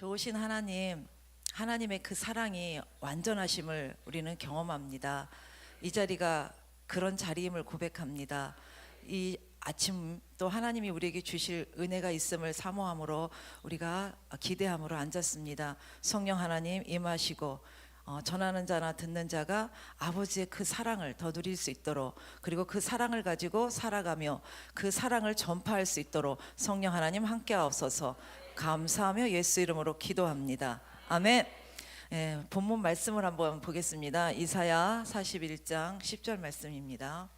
좋으신 하나님, 하나님의 그 사랑이 완전하심을 우리는 경험합니다. 이 자리가 그런 자리임을 고백합니다. 이 아침 또 하나님이 우리에게 주실 은혜가 있음을 사모함으로 우리가 기대함으로 앉았습니다. 성령 하나님 임하시고 전하는 자나 듣는 자가 아버지의 그 사랑을 더 누릴 수 있도록, 그리고 그 사랑을 가지고 살아가며 그 사랑을 전파할 수 있도록 성령 하나님 함께하옵소서. 감사하며 예수 이름으로 기도합니다. 아멘. 본문 말씀을 한번 보겠습니다. 이사야 41장 10절 말씀입니다.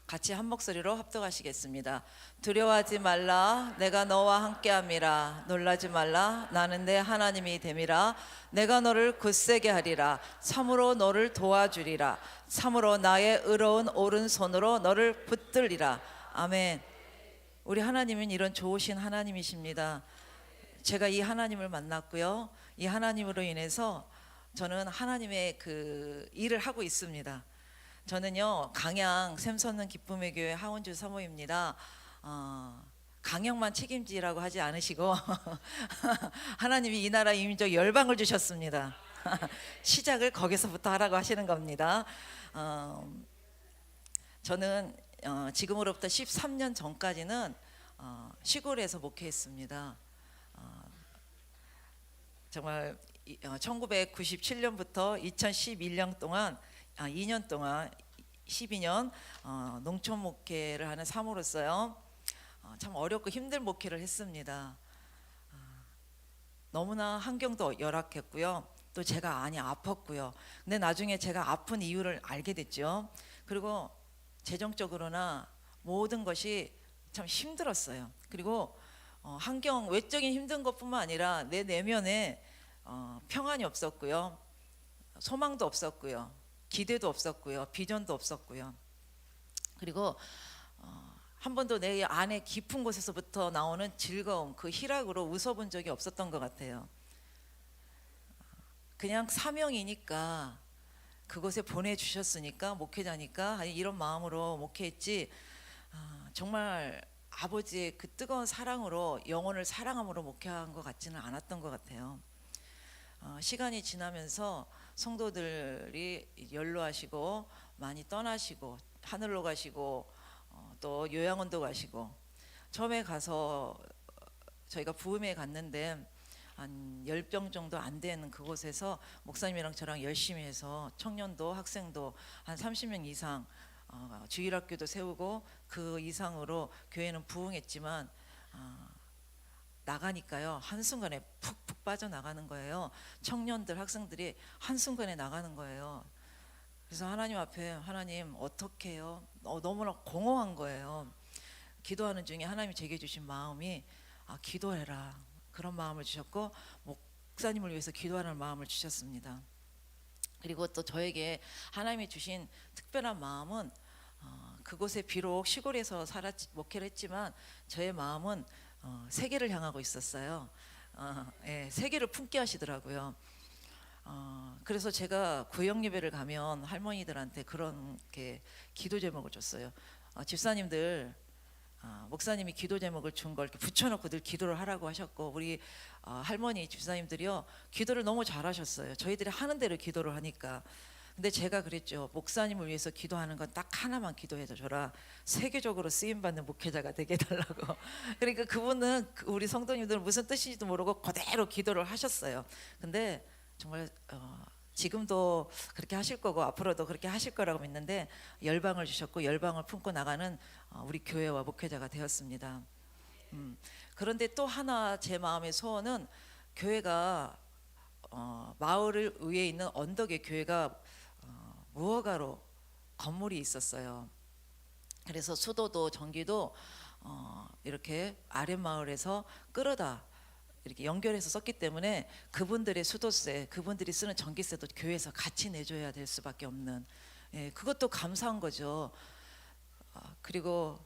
같이 한 목소리로 합독하시겠습니다. 두려워하지 말라, 내가 너와 함께함이라. 놀라지 말라, 나는 내 하나님이 됨이라. 내가 너를 굳세게 하리라. 참으로 너를 도와주리라. 참으로 나의 의로운 오른손으로 너를 붙들리라. 아멘. 우리 하나님은 이런 좋으신 하나님이십니다. 제가 이 하나님을 만났고요, 이 하나님으로 인해서 저는 하나님의 그 일을 하고 있습니다. 저는요, 강양 샘솟는 기쁨의 교회 하원주 사모입니다. 강양만 책임지라고 하지 않으시고 하나님이 이 나라 이민족 열방을 주셨습니다. 시작을 거기서부터 하라고 하시는 겁니다. 저는 지금으로부터 13년 전까지는 시골에서 목회했습니다. 정말 1997년부터 2011년 동안 2년 동안 12년 농촌 목회를 하는 사모로서요, 참 어렵고 힘든 목회를 했습니다. 너무나 환경도 열악했고요, 또 제가 많이 아팠고요. 근데 나중에 제가 아픈 이유를 알게 됐죠. 그리고 재정적으로나 모든 것이 참 힘들었어요. 그리고 환경 외적인 힘든 것뿐만 아니라 내 내면에 평안이 없었고요, 소망도 없었고요, 기대도 없었고요, 비전도 없었고요. 그리고 한 번도 내 안에 깊은 곳에서부터 나오는 즐거움, 그 희락으로 웃어본 적이 없었던 것 같아요. 그냥 사명이니까, 그곳에 보내주셨으니까, 목회자니까 아니 이런 마음으로 목회했지, 정말 아버지의 그 뜨거운 사랑으로, 영혼을 사랑함으로 목회한 것 같지는 않았던 것 같아요. 시간이 지나면서 성도들이 연로하시고 많이 떠나시고 하늘로 가시고 또 요양원도 가시고, 처음에 가서 저희가 부음에 갔는데 한 10병 정도 안 되는 그곳에서 목사님이랑 저랑 열심히 해서 청년도 학생도 한 30명 이상 주일학교도 세우고 그 이상으로 교회는 부흥했지만 나가니까요, 한순간에 푹푹 빠져나가는 거예요. 청년들, 학생들이 한순간에 나가는 거예요. 그래서 하나님 앞에, 하나님 어떻게 해요? 너무나 공허한 거예요. 기도하는 중에 하나님이 제게 주신 마음이 기도해라, 그런 마음을 주셨고, 목사님을 위해서 기도하는 마음을 주셨습니다. 그리고 또 저에게 하나님이 주신 특별한 마음은, 그곳에 비록 시골에서 목회를 했지만 저의 마음은 세계를 향하고 있었어요. 세계를 품게 하시더라고요. 그래서 제가 구역 예배를 가면 할머니들한테 그렇게 기도 제목을 줬어요. 집사님들, 목사님이 기도 제목을 준 걸 이렇게 붙여놓고 늘 기도를 하라고 하셨고, 우리 할머니 집사님들이요, 기도를 너무 잘하셨어요. 저희들이 하는 대로 기도를 하니까. 근데 제가 그랬죠. 목사님을 위해서 기도하는 건 딱 하나만 기도해 줘라. 세계적으로 쓰임받는 목회자가 되게 해달라고. 그러니까 그분은 우리 성도님들은 무슨 뜻인지도 모르고 그대로 기도를 하셨어요. 근데 정말 지금도 그렇게 하실 거고 앞으로도 그렇게 하실 거라고 믿는데, 열방을 주셨고 열방을 품고 나가는 우리 교회와 목회자가 되었습니다. 그런데 또 하나 제 마음의 소원은, 교회가 마을 위에 있는 언덕에 교회가 무허가로 건물이 있었어요. 그래서 수도도 전기도 이렇게 아랫마을에서 끌어다 이렇게 연결해서 썼기 때문에 그분들의 수도세, 그분들이 쓰는 전기세도 교회에서 같이 내줘야 될 수밖에 없는, 그것도 감사한 거죠. 그리고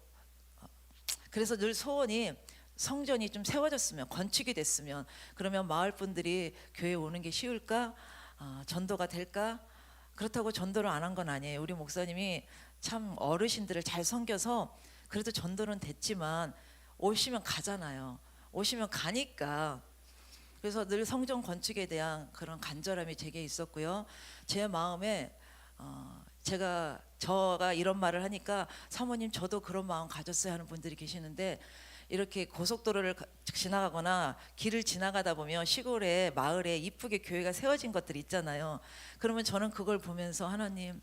그래서 늘 소원이, 성전이 좀 세워졌으면, 건축이 됐으면, 그러면 마을 분들이 교회에 오는 게 쉬울까? 전도가 될까? 그렇다고 전도를 안 한 건 아니에요. 우리 목사님이 참 어르신들을 잘 섬겨서 그래도 전도는 됐지만 오시면 가잖아요. 오시면 가니까. 그래서 늘 성전 건축에 대한 그런 간절함이 제게 있었고요. 제 마음에 저가 이런 말을 하니까 사모님 저도 그런 마음 가졌어요 하는 분들이 계시는데, 이렇게 고속도로를 지나가거나 길을 지나가다 보면 시골에 마을에 이쁘게 교회가 세워진 것들 있잖아요. 그러면 저는 그걸 보면서 하나님,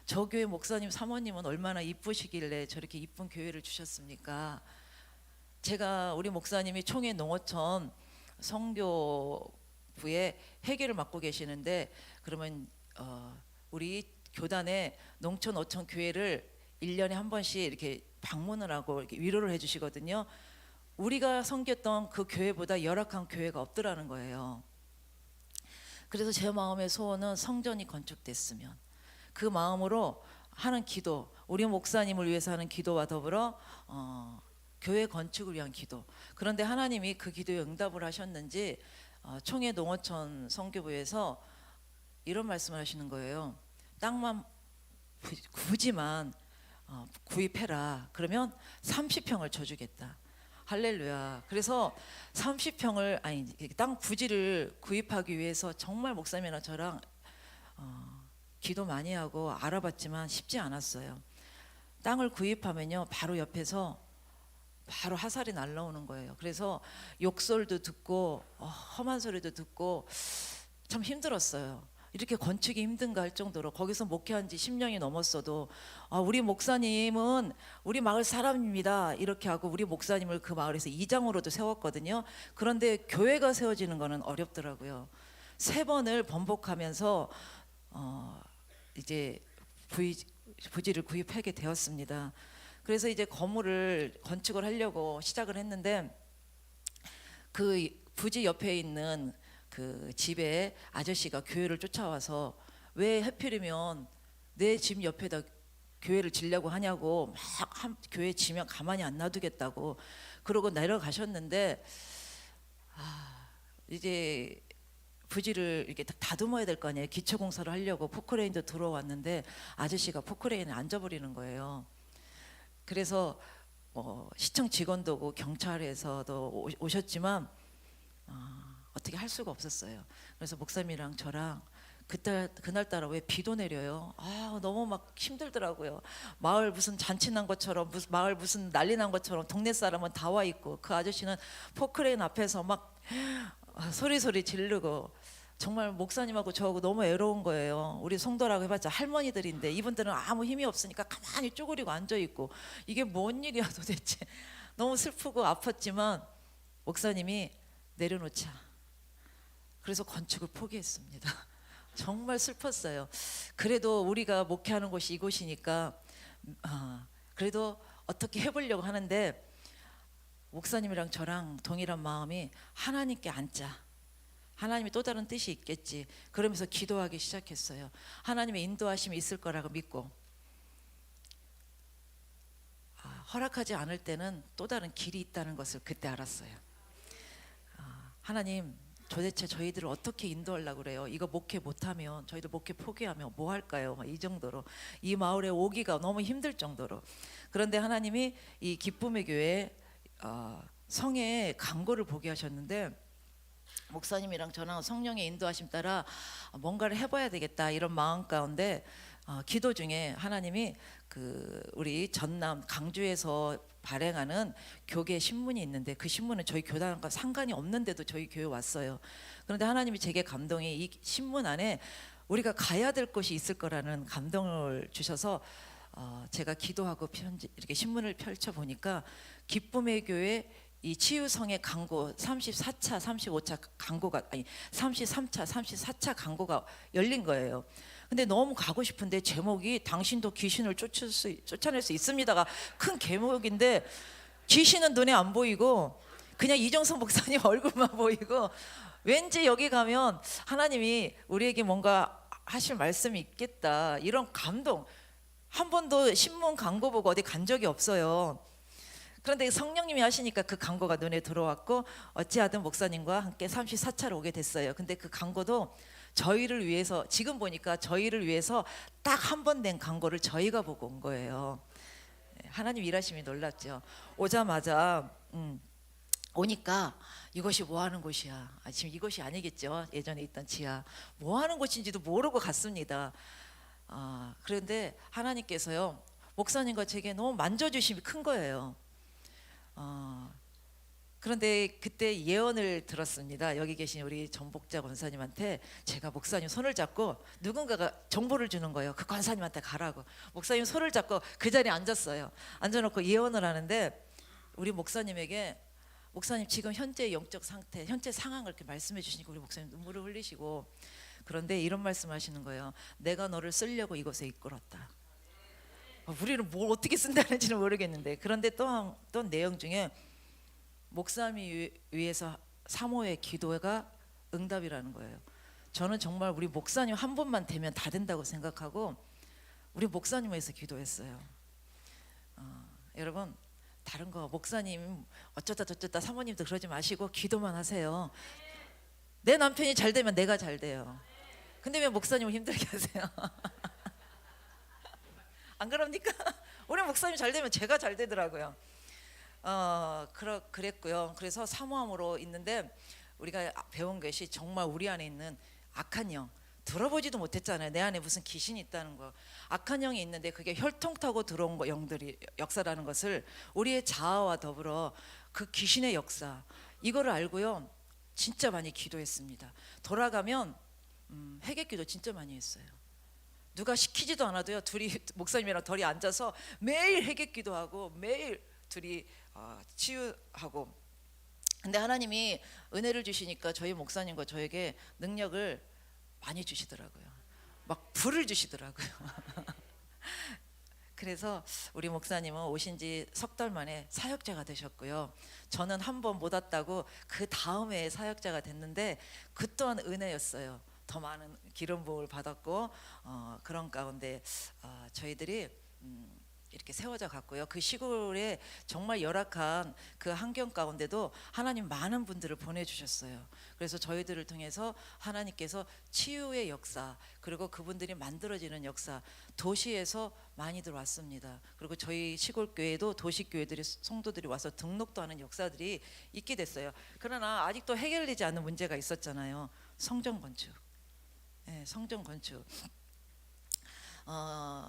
저 교회 목사님 사모님은 얼마나 이쁘시길래 저렇게 이쁜 교회를 주셨습니까? 제가 우리 목사님이 총회 농어촌 선교부의 회계를 맡고 계시는데, 그러면 우리 교단의 농촌 어촌 교회를 1년에 한 번씩 이렇게 방문을 하고 이렇게 위로를 해주시거든요. 우리가 섬겼던 그 교회보다 열악한 교회가 없더라는 거예요. 그래서 제 마음의 소원은 성전이 건축됐으면, 그 마음으로 하는 기도, 우리 목사님을 위해서 하는 기도와 더불어 교회 건축을 위한 기도. 그런데 하나님이 그 기도에 응답을 하셨는지 총회 농어촌 선교부에서 이런 말씀을 하시는 거예요. 땅만 굳이만 구입해라. 그러면 30평을 줘주겠다. 할렐루야. 그래서 30평을 땅 부지를 구입하기 위해서 정말 목사님이랑 저랑 기도 많이 하고 알아봤지만 쉽지 않았어요. 땅을 구입하면요, 바로 옆에서 바로 화살이 날라오는 거예요. 그래서 욕설도 듣고 험한 소리도 듣고 참 힘들었어요. 이렇게 건축이 힘든가 할 정도로. 거기서 목회한 지 10년이 넘었어도 우리 목사님은 우리 마을 사람입니다 이렇게 하고 우리 목사님을 그 마을에서 이장으로도 세웠거든요. 그런데 교회가 세워지는 거는 어렵더라고요. 3번을 번복하면서 이제 부지를 구입하게 되었습니다. 그래서 이제 건축을 하려고 시작을 했는데, 그 부지 옆에 있는 그 집에 아저씨가 교회를 쫓아와서 왜 하필이면 내 집 옆에다 교회를 지려고 하냐고 막 교회 지면 가만히 안 놔두겠다고 그러고 내려가셨는데, 이제 부지를 이렇게 다듬어야 될 거 아니에요. 기초공사를 하려고 포크레인도 들어왔는데 아저씨가 포크레인에 앉아버리는 거예요. 그래서 시청 직원도 오고 경찰에서도 오셨지만 어떻게 할 수가 없었어요. 그래서 목사님이랑 저랑 그날따라 왜 비도 내려요. 너무 막 힘들더라고요. 마을 무슨 잔치 난 것처럼, 마을 무슨 난리 난 것처럼 동네 사람은 다 와 있고, 그 아저씨는 포크레인 앞에서 막 소리 지르고, 정말 목사님하고 저하고 너무 애로운 거예요. 우리 성도라고 해봤자 할머니들인데 이분들은 아무 힘이 없으니까 가만히 쪼그리고 앉아있고, 이게 뭔 일이야 도대체. 너무 슬프고 아팠지만 목사님이 내려놓자. 그래서 건축을 포기했습니다. 정말 슬펐어요. 그래도 우리가 목회하는 곳이 이곳이니까 그래도 어떻게 해보려고 하는데, 목사님이랑 저랑 동일한 마음이 하나님께 앉자. 하나님이 또 다른 뜻이 있겠지. 그러면서 기도하기 시작했어요. 하나님의 인도하심이 있을 거라고 믿고, 허락하지 않을 때는 또 다른 길이 있다는 것을 그때 알았어요. 하나님, 도대체 저희들을 어떻게 인도하려고 그래요? 이거 목회 못하면, 저희들 목회 포기하면 뭐 할까요? 이 정도로, 이 마을에 오기가 너무 힘들 정도로. 그런데 하나님이 이 기쁨의 교회 성에 광고를 보게 하셨는데, 목사님이랑 저랑 성령의 인도하심 따라 뭔가를 해봐야 되겠다 이런 마음 가운데 기도 중에 하나님이 우리 전남 강주에서 발행하는 교계 신문이 있는데, 그 신문은 저희 교단과 상관이 없는데도 저희 교회 왔어요. 그런데 하나님이 제게 감동이, 이 신문 안에 우리가 가야 될 곳이 있을 거라는 감동을 주셔서 제가 기도하고 이렇게 신문을 펼쳐 보니까 기쁨의 교회 이 치유성의 광고 34차, 35차 광고가 33차, 34차 광고가 열린 거예요. 근데 너무 가고 싶은데 제목이 당신도 귀신을 쫓아낼 수 있습니다가 큰 제목인데, 귀신은 눈에 안 보이고 그냥 이정성 목사님 얼굴만 보이고, 왠지 여기 가면 하나님이 우리에게 뭔가 하실 말씀이 있겠다 이런 감동. 한 번도 신문 광고 보고 어디 간 적이 없어요. 그런데 성령님이 하시니까 그 광고가 눈에 들어왔고, 어찌하든 목사님과 함께 34차로 오게 됐어요. 근데 그 광고도 저희를 위해서, 지금 보니까 저희를 위해서 딱 한 번 낸 광고를 저희가 보고 온 거예요. 하나님 일하심이 놀랍죠. 오자마자 오니까 이것이 뭐 하는 곳이야. 지금 이것이 아니겠죠. 예전에 있던 지하. 뭐 하는 곳인지도 모르고 갔습니다. 그런데 하나님께서요, 목사님과 제게 너무 만져주심이 큰 거예요. 그런데 그때 예언을 들었습니다. 여기 계신 우리 전복자 권사님한테 제가 목사님 손을 잡고 누군가가 정보를 주는 거예요. 그 권사님한테 가라고. 목사님 손을 잡고 그 자리에 앉았어요. 앉아놓고 예언을 하는데 우리 목사님에게 목사님 지금 현재 영적 상태, 현재 상황을 이렇게 말씀해 주시니까 우리 목사님 눈물을 흘리시고, 그런데 이런 말씀하시는 거예요. 내가 너를 쓰려고 이곳에 이끌었다. 우리는 뭘 어떻게 쓴다는지는 모르겠는데, 그런데 또 내용 중에 목사님이 위해서 사모의 기도가 응답이라는 거예요. 저는 정말 우리 목사님 한 분만 되면 다 된다고 생각하고 우리 목사님 위해서 기도했어요. 여러분, 다른 거 목사님 어쩌다 저쩌다 사모님도 그러지 마시고 기도만 하세요. 내 남편이 잘 되면 내가 잘 돼요. 근데 왜 목사님을 힘들게 하세요? 안 그럽니까? 우리 목사님 잘 되면 제가 잘 되더라고요. 그랬고요. 그래서 사모함으로 있는데 우리가 배운 것이 정말 우리 안에 있는 악한 영, 들어보지도 못했잖아요. 내 안에 무슨 귀신이 있다는 거. 악한 영이 있는데 그게 혈통 타고 들어온 영들이 역사라는 것을, 우리의 자아와 더불어 그 귀신의 역사, 이거를 알고요, 진짜 많이 기도했습니다. 돌아가면 회개기도 진짜 많이 했어요. 누가 시키지도 않아도요, 둘이 목사님이랑 덜이 앉아서 매일 회개기도하고 매일 둘이 치유하고. 근데 하나님이 은혜를 주시니까 저희 목사님과 저에게 능력을 많이 주시더라고요. 막 불을 주시더라고요. 그래서 우리 목사님은 오신 지 석 달 만에 사역자가 되셨고요. 저는 한 번 못 왔다고 그 다음에 사역자가 됐는데 그 또한 은혜였어요. 더 많은 기름 부음을 받았고, 그런 가운데 저희들이 이렇게 세워져 갔고요. 그 시골에 정말 열악한 그 환경 가운데도 하나님 많은 분들을 보내주셨어요. 그래서 저희들을 통해서 하나님께서 치유의 역사, 그리고 그분들이 만들어지는 역사, 도시에서 많이들 왔습니다. 그리고 저희 시골 교회도 도시교회들이, 성도들이 와서 등록도 하는 역사들이 있게 됐어요. 그러나 아직도 해결되지 않는 문제가 있었잖아요. 성전 건축. 네, 성전 건축.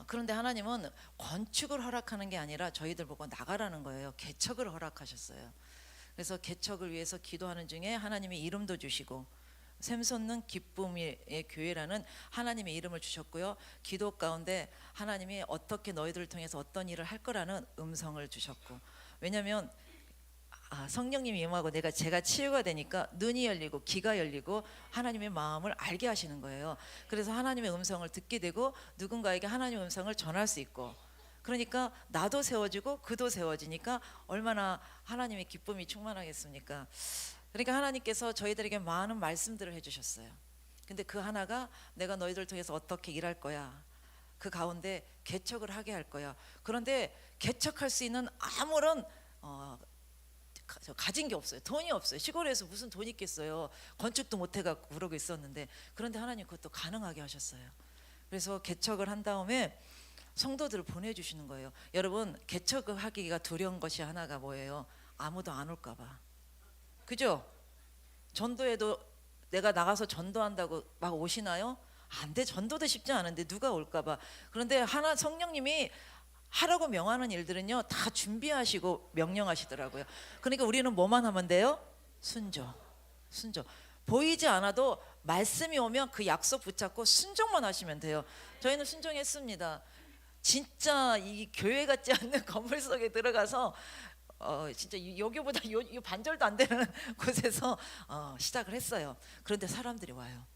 그런데 하나님은 건축을 허락하는 게 아니라 저희들 보고 나가라는 거예요. 개척을 허락하셨어요. 그래서 개척을 위해서 기도하는 중에 하나님이 이름도 주시고, 샘솟는 기쁨의 교회라는 하나님의 이름을 주셨고요. 기도 가운데 하나님이 어떻게 너희들을 통해서 어떤 일을 할 거라는 음성을 주셨고, 왜냐하면 성령님이 임하고 제가 치유가 되니까 눈이 열리고 귀가 열리고 하나님의 마음을 알게 하시는 거예요. 그래서 하나님의 음성을 듣게 되고 누군가에게 하나님의 음성을 전할 수 있고, 그러니까 나도 세워지고 그도 세워지니까 얼마나 하나님의 기쁨이 충만하겠습니까? 그러니까 하나님께서 저희들에게 많은 말씀들을 해주셨어요. 근데 그 하나가 내가 너희들 통해서 어떻게 일할 거야, 그 가운데 개척을 하게 할 거야. 그런데 개척할 수 있는 아무런 가진 게 없어요. 돈이 없어요. 시골에서 무슨 돈이 있겠어요. 건축도 못 해갖고 그러고 있었는데, 그런데 하나님 그것도 가능하게 하셨어요. 그래서 개척을 한 다음에 성도들을 보내주시는 거예요. 여러분, 개척을 하기가 두려운 것이 하나가 뭐예요? 아무도 안 올까 봐. 그죠? 전도에도 내가 나가서 전도한다고 막 오시나요? 안 돼. 전도도 쉽지 않은데 누가 올까 봐. 그런데 성령님이 하라고 명하는 일들은요, 다 준비하시고 명령하시더라고요. 그러니까 우리는 뭐만 하면 돼요? 순종. 보이지 않아도 말씀이 오면 그 약속 붙잡고 순종만 하시면 돼요. 저희는 순종했습니다. 진짜 이 교회 같지 않는 건물 속에 들어가서 진짜 여기보다 요 반절도 안 되는 곳에서 시작을 했어요. 그런데 사람들이 와요.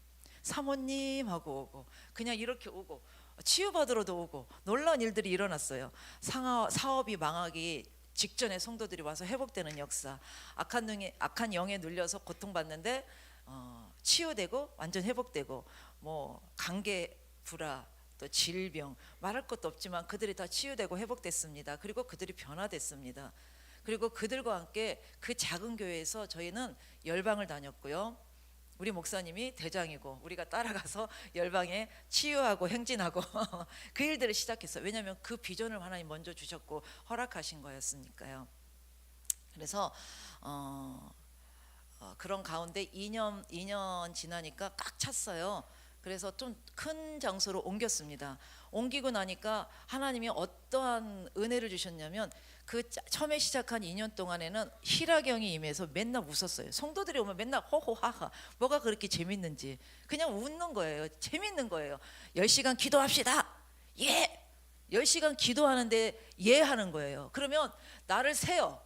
사모님 하고 오고, 그냥 이렇게 오고, 치유받으러도 오고, 놀라운 일들이 일어났어요. 사업이 망하기 직전에 성도들이 와서 회복되는 역사, 악한 영에 눌려서 고통받는데 치유되고 완전 회복되고, 뭐 관계 불화, 또 질병, 말할 것도 없지만 그들이 다 치유되고 회복됐습니다. 그리고 그들이 변화됐습니다. 그리고 그들과 함께 그 작은 교회에서 저희는 열방을 다녔고요. 우리 목사님이 대장이고 우리가 따라가서 열방에 치유하고 행진하고 그 일들을 시작했어요. 왜냐하면 그 비전을 하나님 먼저 주셨고 허락하신 거였으니까요. 그래서 그런 가운데 2년 지나니까 꽉 찼어요. 그래서 좀 큰 장소로 옮겼습니다. 옮기고 나니까 하나님이 어떠한 은혜를 주셨냐면 그 처음에 시작한 2년 동안에는 희락경이 임해서 맨날 웃었어요. 성도들이 오면 맨날 호호하하, 뭐가 그렇게 재밌는지 그냥 웃는 거예요. 재밌는 거예요. 10시간 기도합시다. 예. 10시간 기도하는데 예 하는 거예요. 그러면 나를 세요.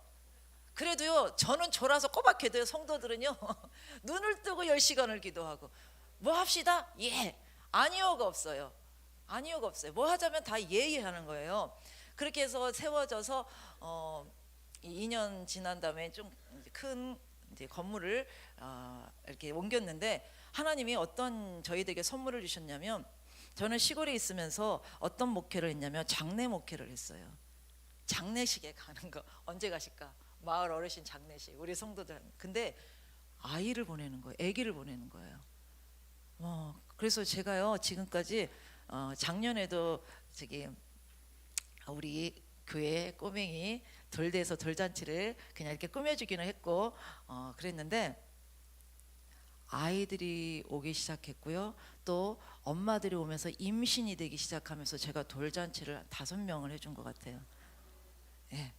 그래도요, 저는 졸아서 꼬박해도요, 성도들은요 눈을 뜨고 10시간을 기도하고 뭐 합시다? 예. 아니요가 없어요. 아니요가 없어요. 뭐 하자면 다 예예 하는 거예요. 그렇게 해서 세워져서 2년 지난 다음에 좀 큰 건물을 이렇게 옮겼는데 하나님이 어떤 저희들에게 선물을 주셨냐면, 저는 시골에 있으면서 어떤 목회를 했냐면 장례 목회를 했어요. 장례식에 가는 거. 언제 가실까? 마을 어르신 장례식, 우리 성도들. 근데 아이를 보내는 거예요. 아기를 보내는 거예요. 그래서 제가요 지금까지 작년에도 저기 우리 교회 꼬맹이 돌대에서 돌잔치를 그냥 이렇게 꾸며주기는 했고 그랬는데 아이들이 오기 시작했고요. 또 엄마들이 오면서 임신이 되기 시작하면서 제가 돌잔치를 5명을 해준 것 같아요. 예.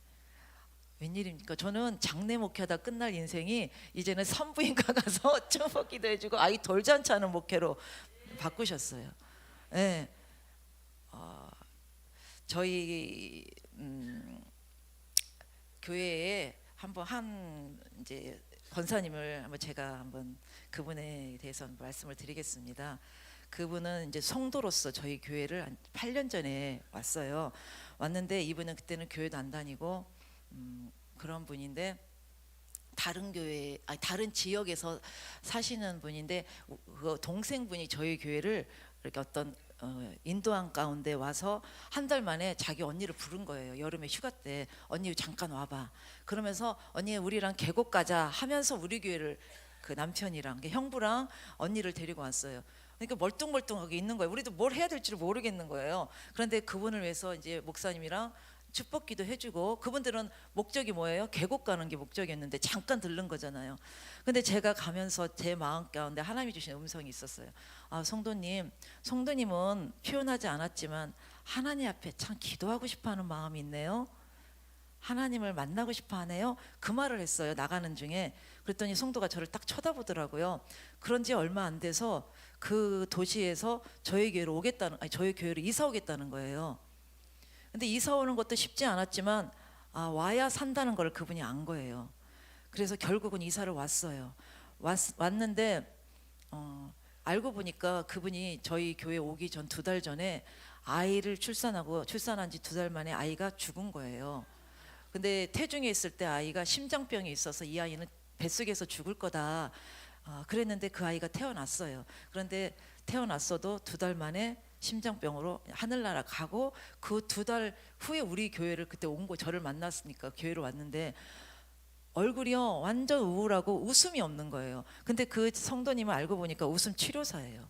웬일입니까? 저는 장례 목회하다 끝날 인생이 이제는 산부인과 가서 축복기도 해주고 아이 돌잔치 하는 목회로 바꾸셨어요. 예. 저희 교회에 한번 이제 권사님을 한번 제가 한번 그분에 대해서 말씀을 드리겠습니다. 그분은 이제 성도로서 저희 교회를 한 8년 전에 왔어요. 왔는데 이분은 그때는 교회도 안 다니고 그런 분인데 다른 교회, 다른 지역에서 사시는 분인데 그 동생분이 저희 교회를 이렇게 어떤 인도한 가운데 와서 한 달 만에 자기 언니를 부른 거예요. 여름에 휴가 때 언니 잠깐 와봐. 그러면서 언니 우리랑 계곡 가자 하면서 우리 교회를 그 남편이랑 형부랑 언니를 데리고 왔어요. 그러니까 멀뚱멀뚱하게 있는 거예요. 우리도 뭘 해야 될지를 모르겠는 거예요. 그런데 그분을 위해서 이제 목사님이랑 축복기도 해주고, 그분들은 목적이 뭐예요? 계곡 가는 게 목적이었는데 잠깐 들른 거잖아요. 근데 제가 가면서 제 마음 가운데 하나님이 주신 음성이 있었어요. 성도님은 표현하지 않았지만 하나님 앞에 참 기도하고 싶어하는 마음이 있네요. 하나님을 만나고 싶어하네요. 그 말을 했어요. 나가는 중에. 그랬더니 성도가 저를 딱 쳐다보더라고요. 그런 지 얼마 안 돼서 그 도시에서 저희 교회로 저희 교회로 이사 오겠다는 거예요. 근데 이사 오는 것도 쉽지 않았지만 와야 산다는 걸 그분이 안 거예요. 그래서 결국은 이사를 왔어요. 왔는데 알고 보니까 그분이 저희 교회 오기 전 2달 전에 아이를 출산한 지 2달 만에 아이가 죽은 거예요. 근데 태중에 있을 때 아이가 심장병이 있어서 이 아이는 뱃속에서 죽을 거다 그랬는데 그 아이가 태어났어요. 그런데 태어났어도 2달 만에 심장병으로 하늘나라 가고, 그 2달 후에 우리 교회를 그때 온 거, 저를 만났으니까 교회로 왔는데 얼굴이요 완전 우울하고 웃음이 없는 거예요. 근데 그 성도님을 알고 보니까 웃음 치료사예요.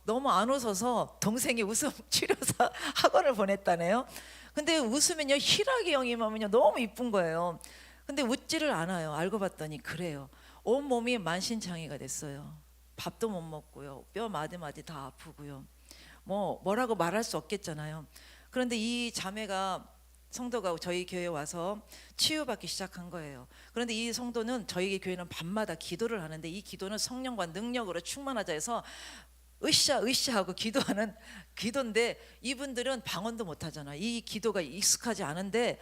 너무 안 웃어서 동생이 웃음 치료사 학원을 보냈다네요. 근데 웃으면요 희락의 영이 임하면요 너무 이쁜 거예요. 근데 웃지를 않아요. 알고 봤더니 그래요. 온 몸이 만신창이가 됐어요. 밥도 못 먹고요. 뼈 마디마디 다 아프고요. 뭐라고 말할 수 없겠잖아요. 그런데 이 자매가, 성도가 저희 교회에 와서 치유받기 시작한 거예요. 그런데 이 성도는 저희 교회는 밤마다 기도를 하는데 이 기도는 성령과 능력으로 충만하자 해서 으쌰 하고 기도하는 기도인데, 이분들은 방언도 못 하잖아. 이 기도가 익숙하지 않은데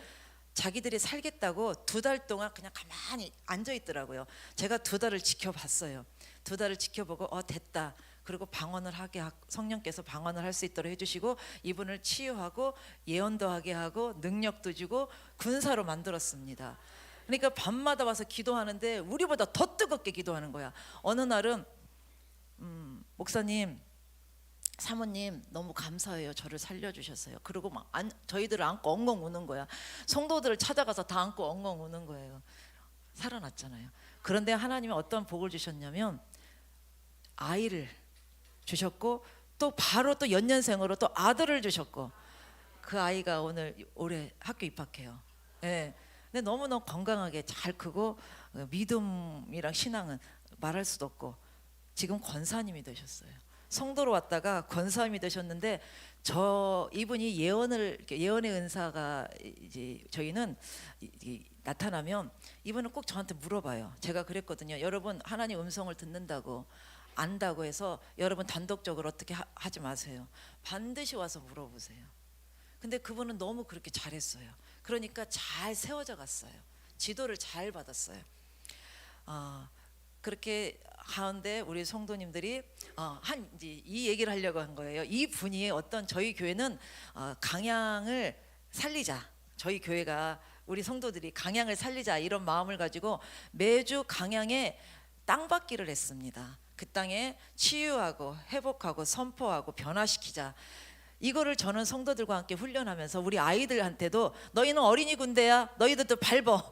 자기들이 살겠다고 2달 동안 그냥 가만히 앉아 있더라고요. 제가 2달을 지켜봤어요. 2달을 지켜보고 됐다. 그리고 방언을 성령께서 방언을 할 수 있도록 해주시고 이분을 치유하고 예언도 하게 하고 능력도 주고 군사로 만들었습니다. 그러니까 밤마다 와서 기도하는데 우리보다 더 뜨겁게 기도하는 거야. 어느 날은 목사님, 사모님 너무 감사해요. 저를 살려주셨어요. 그리고 저희들을 안고 엉엉 우는 거야. 성도들을 찾아가서 다 안고 엉엉 우는 거예요. 살아났잖아요. 그런데 하나님은 어떤 복을 주셨냐면 아이를 주셨고 또 바로 또 연년생으로 또 아들을 주셨고 그 아이가 올해 학교 입학해요. 예. 근데 너무너무 건강하게 잘 크고 믿음이랑 신앙은 말할 수도 없고 지금 권사님이 되셨어요. 성도로 왔다가 권사님이 되셨는데 이분이 예언의 은사가 이제 저희는 나타나면 이분은 꼭 저한테 물어봐요. 제가 그랬거든요. 여러분 하나님 음성을 듣는다고 안다고 해서 여러분 단독적으로 어떻게 하지 마세요. 반드시 와서 물어보세요. 근데 그분은 너무 그렇게 잘했어요. 그러니까 잘 세워져 갔어요. 지도를 잘 받았어요. 그렇게 하는데 우리 성도님들이 이제 이 얘기를 하려고 한 거예요. 이 분이 저희 교회는 강양을 살리자. 저희 교회가 우리 성도들이 강양을 살리자 이런 마음을 가지고 매주 강양에 땅받기를 했습니다. 그 땅에 치유하고 회복하고 선포하고 변화시키자. 이거를 저는 성도들과 함께 훈련하면서 우리 아이들한테도 너희는 어린이 군대야. 너희들도 밟아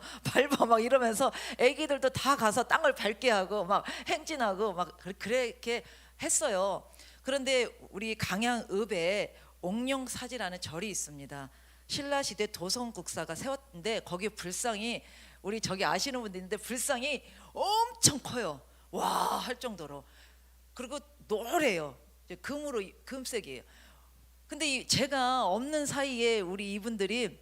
막 이러면서 애기들도 다 가서 땅을 밟게 하고 막 행진하고 막 그렇게 했어요. 그런데 우리 강양읍에 옥룡사지라는 절이 있습니다. 신라시대 도성국사가 세웠는데 거기 불상이 우리 저기 아시는 분들 있는데 불상이 엄청 커요. 와 할 정도로. 그리고 노래요. 금색이에요. 근데 제가 없는 사이에 우리 이분들이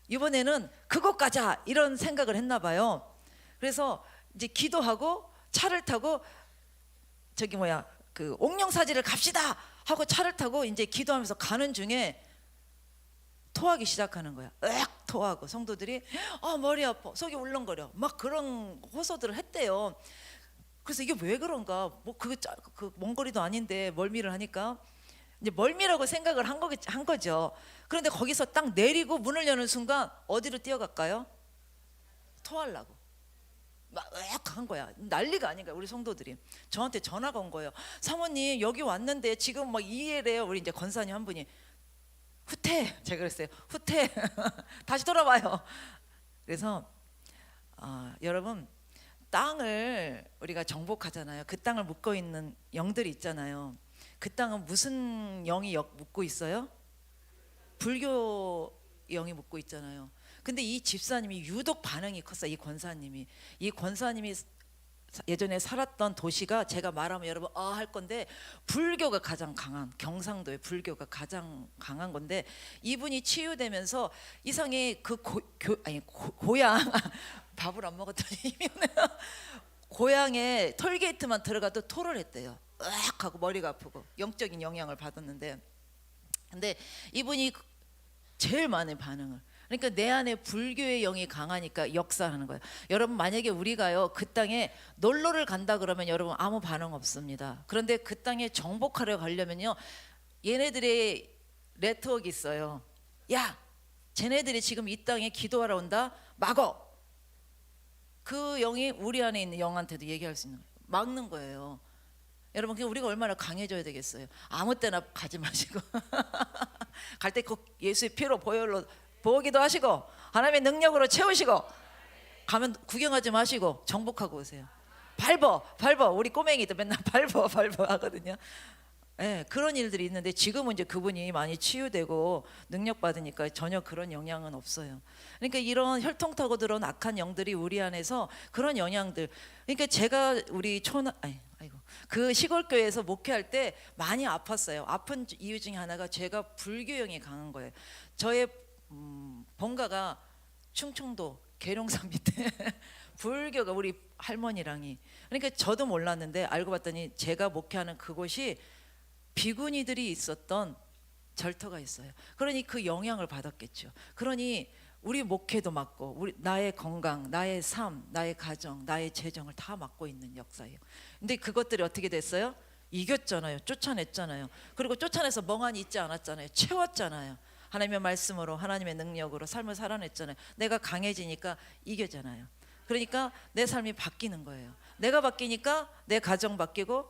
이번에는 그곳 가자 이런 생각을 했나 봐요. 그래서 이제 기도하고 차를 타고 그 옥룡사지를 갑시다 하고 차를 타고 이제 기도하면서 가는 중에 토하기 시작하는 거야. 으악 토하고 성도들이 머리 아파 속이 울렁거려 막 그런 호소들을 했대요. 그래서 이게 왜 그런가? 뭐 그 먼 거리도 아닌데 멀미를 하니까 이제 멀미라고 생각을 한 거죠. 그런데 거기서 딱 내리고 문을 여는 순간 어디로 뛰어갈까요? 토하려고 막 으악 한 거야. 난리가 아닌 거야. 우리 성도들이 저한테 전화가 온 거예요. 사모님 여기 왔는데 지금 막 이해래요. 우리 이제 권사님 한 분이 후퇴. 제가 그랬어요. 후퇴. 다시 돌아와요. 그래서 여러분 땅을 우리가 정복하잖아요. 그 땅을 묶고 있는 영들이 있잖아요. 그 땅은 무슨 영이 묶고 있어요? 불교 영이 묶고 있잖아요. 근데 이 집사님이 유독 반응이 컸어요. 이 권사님이 예전에 살았던 도시가 제가 말하면 여러분 할 건데 불교가 가장 강한 경상도의 불교가 가장 강한 건데 이분이 치유되면서 이상하게 고향 밥을 안 먹었더니 고향에 톨게이트만 들어가도 토를 했대요. 으악 하고 머리가 아프고 영적인 영향을 받았는데 근데 이분이 제일 많은 반응을 그러니까 내 안에 불교의 영이 강하니까 역사하는 거예요. 여러분 만약에 우리가요 그 땅에 놀러를 간다 그러면 여러분 아무 반응 없습니다. 그런데 그 땅에 정복하러 가려면요 얘네들의 네트워크 있어요. 야 쟤네들이 지금 이 땅에 기도하러 온다 막어. 그 영이 우리 안에 있는 영한테도 얘기할 수 있는 거예요. 막는 거예요. 여러분 우리가 얼마나 강해져야 되겠어요. 아무 때나 가지 마시고 갈 때 꼭 예수의 피로 보혈로 보기도 하시고 하나님의 능력으로 채우시고 가면 구경하지 마시고 정복하고 오세요. 밟어 우리 꼬맹이도 맨날 밟어 하거든요. 그런 일들이 있는데 지금은 이제 그분이 많이 치유되고 능력 받으니까 전혀 그런 영향은 없어요. 그러니까 이런 혈통 타고 들어온 악한 영들이 우리 안에서 그런 영향들. 그러니까 제가 우리 그 시골 교회에서 목회할 때 많이 아팠어요. 아픈 이유 중에 하나가 제가 불교영이 강한 거예요. 저의 본가가 충청도 계룡산 밑에 불교가 우리 할머니랑이 그러니까 저도 몰랐는데 알고 봤더니 제가 목회하는 그곳이 비구니들이 있었던 절터가 있어요. 그러니 그 영향을 받았겠죠. 그러니 우리 목회도 맡고 나의 건강, 나의 삶, 나의 가정, 나의 재정을 다 맡고 있는 역사예요. 근데 그것들이 어떻게 됐어요? 이겼잖아요. 쫓아냈잖아요. 그리고 쫓아내서 멍하니 있지 않았잖아요. 채웠잖아요. 하나님의 말씀으로 하나님의 능력으로 삶을 살아냈잖아요. 내가 강해지니까 이겨잖아요. 그러니까 내 삶이 바뀌는 거예요. 내가 바뀌니까 내 가정 바뀌고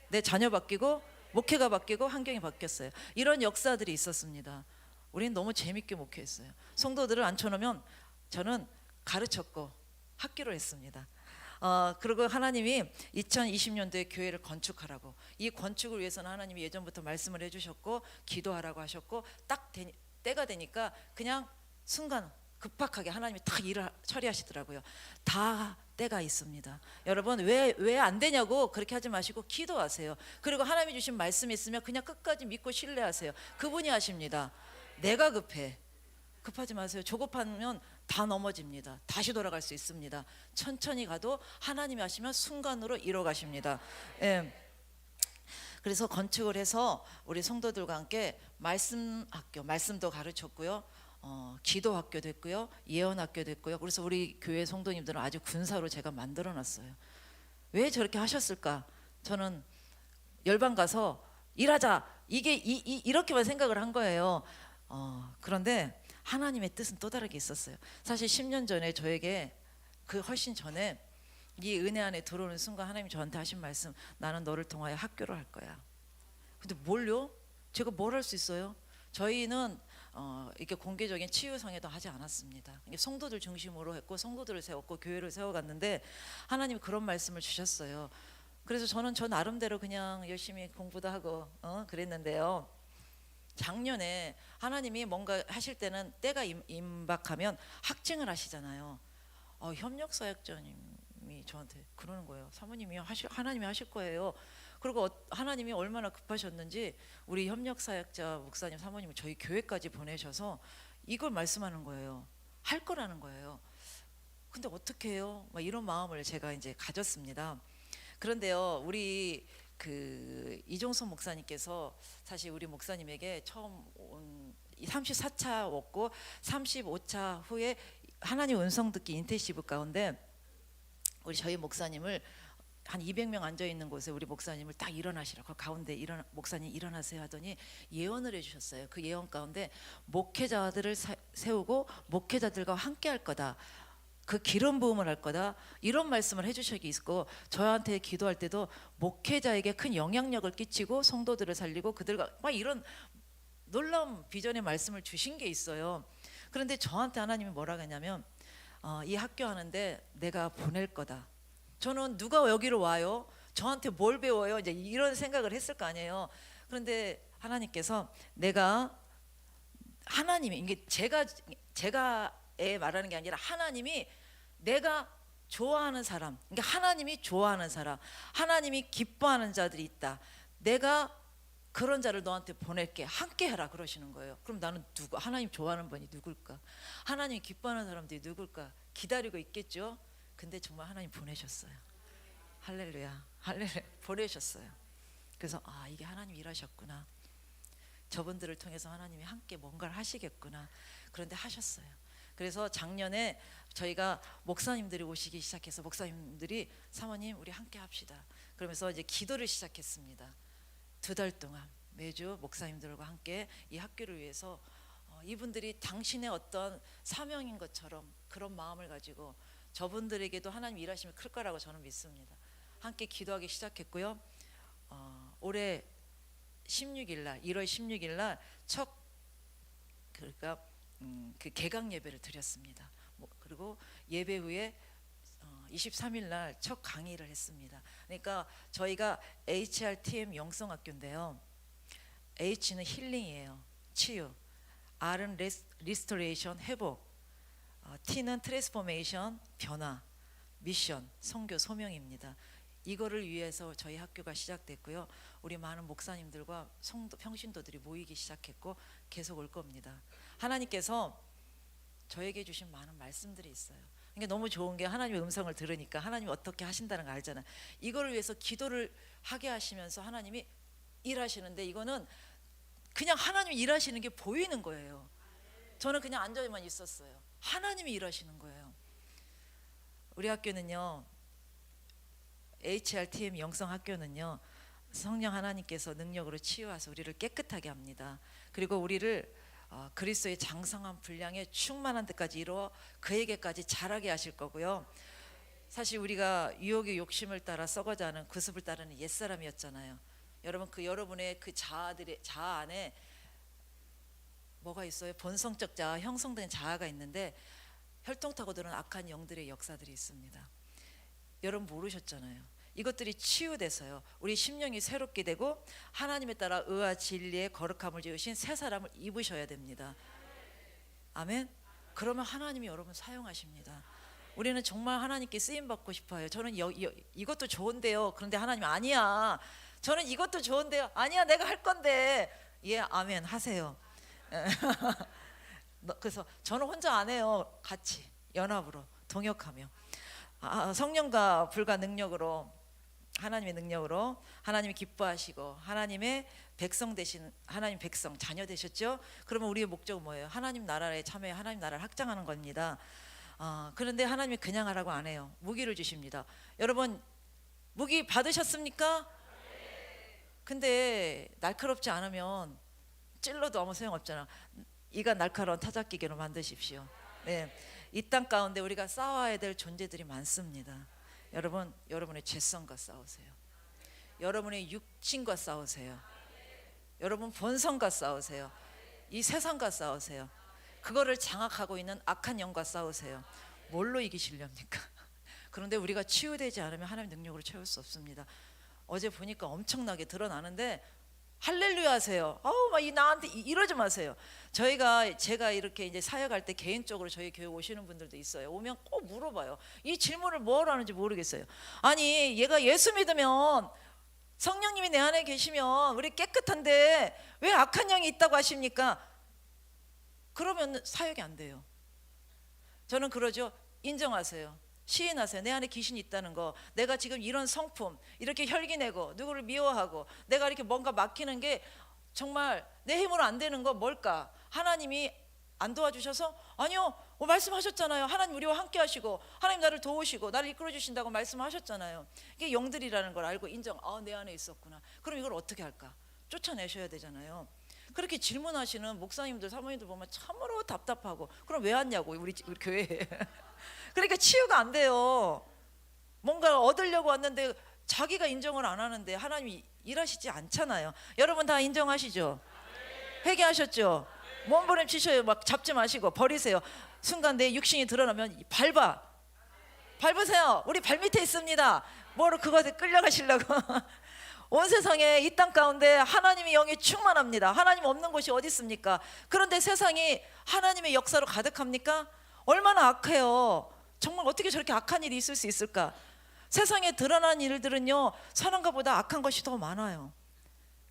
내 자녀 바뀌고 목회가 바뀌고 환경이 바뀌었어요. 이런 역사들이 있었습니다. 우리는 너무 재밌게 목회했어요. 성도들을 앉혀놓으면 저는 가르쳤고 학교를 했습니다. 그리고 하나님이 2020년도에 교회를 건축하라고, 이 건축을 위해서는 하나님이 예전부터 말씀을 해주셨고 기도하라고 하셨고, 때가 되니까 그냥 순간 급박하게 하나님이 다 일을 처리하시더라고요. 다 때가 있습니다. 여러분, 왜 안 되냐고 그렇게 하지 마시고 기도하세요. 그리고 하나님이 주신 말씀이 있으면 그냥 끝까지 믿고 신뢰하세요. 그분이 하십니다. 내가 급하지 마세요. 조급하면 다 넘어집니다. 다시 돌아갈 수 있습니다. 천천히 가도 하나님이 하시면 순간으로 이뤄 가십니다. 예. 그래서 건축을 해서 우리 성도들과 함께 말씀도 가르쳤고요. 기도 학교 됐고요. 예언 학교 됐고요. 그래서 우리 교회 성도님들은 아주 군사로 제가 만들어 놨어요. 왜 저렇게 하셨을까? 저는 열방 가서 일하자, 이게 이렇게만 생각을 한 거예요. 그런데 하나님의 뜻은 또 다르게 있었어요. 사실 10년 전에 저에게, 그 훨씬 전에 이 은혜 안에 들어오는 순간 하나님이 저한테 하신 말씀, 나는 너를 통하여 학교를 할 거야. 근데 뭘요? 제가 뭘 할 수 있어요? 저희는 이렇게 공개적인 치유 성회도 하지 않았습니다. 성도들 중심으로 했고 성도들을 세웠고 교회를 세워갔는데 하나님이 그런 말씀을 주셨어요. 그래서 저는 저 나름대로 그냥 열심히 공부도 하고 그랬는데요. 작년에 하나님이 뭔가 하실 때는 때가 임박하면 학증을 하시잖아요. 협력사역자님이 저한테 그러는 거예요. 사모님이 하나님이 하실 거예요. 그리고 하나님이 얼마나 급하셨는지 우리 협력사역자 목사님 사모님을 저희 교회까지 보내셔서 이걸 말씀하는 거예요. 할 거라는 거예요. 근데 어떻게 해요? 막 이런 마음을 제가 이제 가졌습니다. 그런데요, 우리 그 이종선 목사님께서 사실 우리 목사님에게 처음 온 34차 왔고 35차 후에 하나님 음성 듣기 인텐시브 가운데 저희 목사님을 한 200명 앉아 있는 곳에 우리 목사님을 딱 일어나시라고, 가운데 목사님 일어나세요 하더니 예언을 해주셨어요. 그 예언 가운데 목회자들을 세우고 목회자들과 함께 할 거다, 그 기름 부음을 할 거다, 이런 말씀을 해주시기 있고, 저한테 기도할 때도 목회자에게 큰 영향력을 끼치고 성도들을 살리고 그들과 막 이런 놀라운 비전의 말씀을 주신 게 있어요. 그런데 저한테 하나님이 뭐라고 했냐면 이 학교 하는데 내가 보낼 거다. 저는 누가 여기로 와요? 저한테 뭘 배워요? 이제 이런 생각을 했을 거 아니에요. 그런데 하나님께서 하나님이, 이게 제가 말하는 게 아니라 하나님이 내가 좋아하는 사람, 그러니까 하나님이 좋아하는 사람, 하나님이 기뻐하는 자들이 있다. 내가 그런 자를 너한테 보낼게. 함께 해라 그러시는 거예요. 그럼 나는 하나님 좋아하는 분이 누굴까? 하나님 기뻐하는 사람들이 누굴까? 기다리고 있겠죠. 근데 정말 하나님 보내셨어요. 할렐루야, 할렐루야, 보내셨어요. 그래서 이게 하나님 일하셨구나. 저분들을 통해서 하나님이 함께 뭔가를 하시겠구나. 그런데 하셨어요. 그래서 작년에 저희가 목사님들이 오시기 시작해서 목사님들이 사모님 우리 함께 합시다. 그러면서 이제 기도를 시작했습니다. 2달 동안 매주 목사님들과 함께 이 학교를 위해서 이분들이 당신의 어떤 사명인 것처럼 그런 마음을 가지고 저분들에게도 하나님 일하시면 클 거라고 저는 믿습니다. 함께 기도하기 시작했고요. 올해 16일 날, 1월 16일 날 그러니까 그 개강 예배를 드렸습니다. 그리고 예배 후에 23일 날 첫 강의를 했습니다. 그러니까 저희가 HRTM 영성학교인데요. H는 힐링이에요, 치유. R은 리스토레이션, 회복. T는 트랜스포메이션, 변화. 미션, 선교, 소명입니다. 이거를 위해서 저희 학교가 시작됐고요. 우리 많은 목사님들과 평신도들이 모이기 시작했고 계속 올 겁니다. 하나님께서 저에게 주신 많은 말씀들이 있어요. 그러니까 너무 좋은 게 하나님의 음성을 들으니까 하나님이 어떻게 하신다는 걸 알잖아요. 이거를 위해서 기도를 하게 하시면서 하나님이 일하시는데, 이거는 그냥 하나님이 일하시는 게 보이는 거예요. 저는 그냥 앉아만 있었어요. 하나님이 일하시는 거예요. 우리 학교는요, HRTM 영성학교는요, 성령 하나님께서 능력으로 치유하셔서 우리를 깨끗하게 합니다. 그리고 우리를 그리스도의 장성한 분량에 충만한 데까지 이루어 그에게까지 자라게 하실 거고요. 사실 우리가 유혹의 욕심을 따라 썩어가는 구습을 따르는 옛사람이었잖아요. 여러분, 여러분의 그 자아 안에 뭐가 있어요? 본성적 자아, 형성된 자아가 있는데 혈통 타고 들은 악한 영들의 역사들이 있습니다. 여러분 모르셨잖아요. 이것들이 치유돼서요, 우리 심령이 새롭게 되고 하나님에 따라 의와 진리의 거룩함을 지으신 새 사람을 입으셔야 됩니다. 아멘. 그러면 하나님이 여러분 사용하십니다. 우리는 정말 하나님께 쓰임 받고 싶어요. 저는 이것도 좋은데요, 그런데 하나님 아니야. 저는 이것도 좋은데요, 아니야, 내가 할 건데. 예, 아멘 하세요. 그래서 저는 혼자 안 해요. 같이 연합으로 동역하며 성령과 불과 능력으로, 하나님의 능력으로 하나님이 기뻐하시고 하나님의 백성 되신, 하나님 백성 자녀 되셨죠? 그러면 우리의 목적은 뭐예요? 하나님 나라에 참여해 하나님 나라를 확장하는 겁니다. 그런데 하나님이 그냥 하라고 안 해요. 무기를 주십니다. 여러분 무기 받으셨습니까? 근데 날카롭지 않으면 찔러도 아무 소용없잖아. 이가 날카로운 타작기계로 만드십시오. 네, 이 땅 가운데 우리가 싸워야 될 존재들이 많습니다. 여러분, 여러분의 죄성과 싸우세요. 여러분의 육신과 싸우세요. 여러분 본성과 싸우세요. 이 세상과 싸우세요. 그거를 장악하고 있는 악한 영과 싸우세요. 뭘로 이기시렵니까? 그런데 우리가 치유되지 않으면 하나님의 능력으로 채울 수 없습니다. 어제 보니까 엄청나게 드러나는데 할렐루야 하세요. 막 나한테 이러지 마세요. 제가 이렇게 이제 사역할 때 개인적으로 저희 교회 오시는 분들도 있어요. 오면 꼭 물어봐요. 이 질문을 뭐하러 하는지 모르겠어요. 아니, 얘가 예수 믿으면, 성령님이 내 안에 계시면 우리 깨끗한데 왜 악한 영이 있다고 하십니까? 그러면 사역이 안 돼요. 저는 그러죠. 인정하세요. 시인하세요. 내 안에 귀신이 있다는 거. 내가 지금 이런 성품, 이렇게 혈기내고 누구를 미워하고 내가 이렇게 뭔가 막히는 게 정말 내 힘으로 안 되는 거 뭘까? 하나님이 안 도와주셔서? 아니요, 말씀하셨잖아요. 하나님 우리와 함께 하시고 하나님 나를 도우시고 나를 이끌어 주신다고 말씀하셨잖아요. 이게 영들이라는 걸 알고 인정. 내 안에 있었구나. 그럼 이걸 어떻게 할까? 쫓아내셔야 되잖아요. 그렇게 질문하시는 목사님들, 사모님들 보면 참으로 답답하고, 그럼 왜 왔냐고 우리 교회에. 그러니까 치유가 안 돼요. 뭔가 얻으려고 왔는데 자기가 인정을 안 하는데 하나님이 일하시지 않잖아요. 여러분 다 인정하시죠? 회개하셨죠? 몸부림치셔요. 막 잡지 마시고 버리세요. 순간 내 육신이 드러나면 밟으세요. 우리 발밑에 있습니다. 뭐로 그것에 끌려가시려고. 온 세상에 이 땅 가운데 하나님의 영이 충만합니다. 하나님 없는 곳이 어디 있습니까? 그런데 세상이 하나님의 역사로 가득합니까? 얼마나 악해요. 정말 어떻게 저렇게 악한 일이 있을 수 있을까? 세상에 드러난 일들은요, 선한 것보다 악한 것이 더 많아요.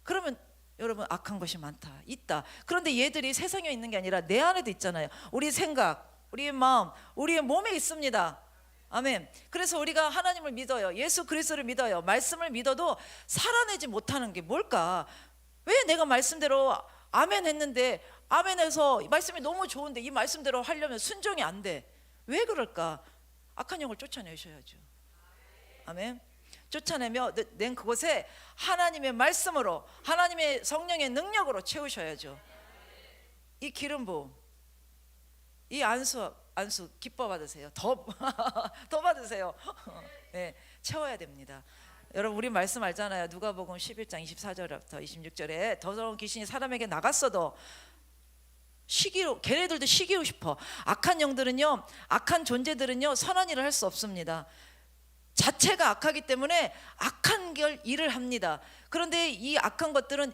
그러면 여러분, 악한 것이 많다, 있다. 그런데 얘들이 세상에 있는 게 아니라 내 안에도 있잖아요. 우리 생각, 우리의 마음, 우리의 몸에 있습니다. 아멘. 그래서 우리가 하나님을 믿어요. 예수 그리스도를 믿어요. 말씀을 믿어도 살아내지 못하는 게 뭘까? 왜 내가 말씀대로 아멘 했는데, 아멘해서 말씀이 너무 좋은데 이 말씀대로 하려면 순종이 안 돼? 왜 그럴까? 악한 영을 쫓아내셔야죠. 아멘. 쫓아내며 낸 그곳에 하나님의 말씀으로, 하나님의 성령의 능력으로 채우셔야죠. 이 기름 부음, 이 안수 기뻐 받으세요. 더 받으세요. 네, 채워야 됩니다. 여러분, 우리 말씀 알잖아요. 누가복음 11장 24절부터 26절에 더러운 귀신이 사람에게 나갔어도 걔네들도 쉬기로 싶어. 악한 영들은요, 악한 존재들은요, 선한 일을 할 수 없습니다. 자체가 악하기 때문에 악한 일을 합니다. 그런데 이 악한 것들은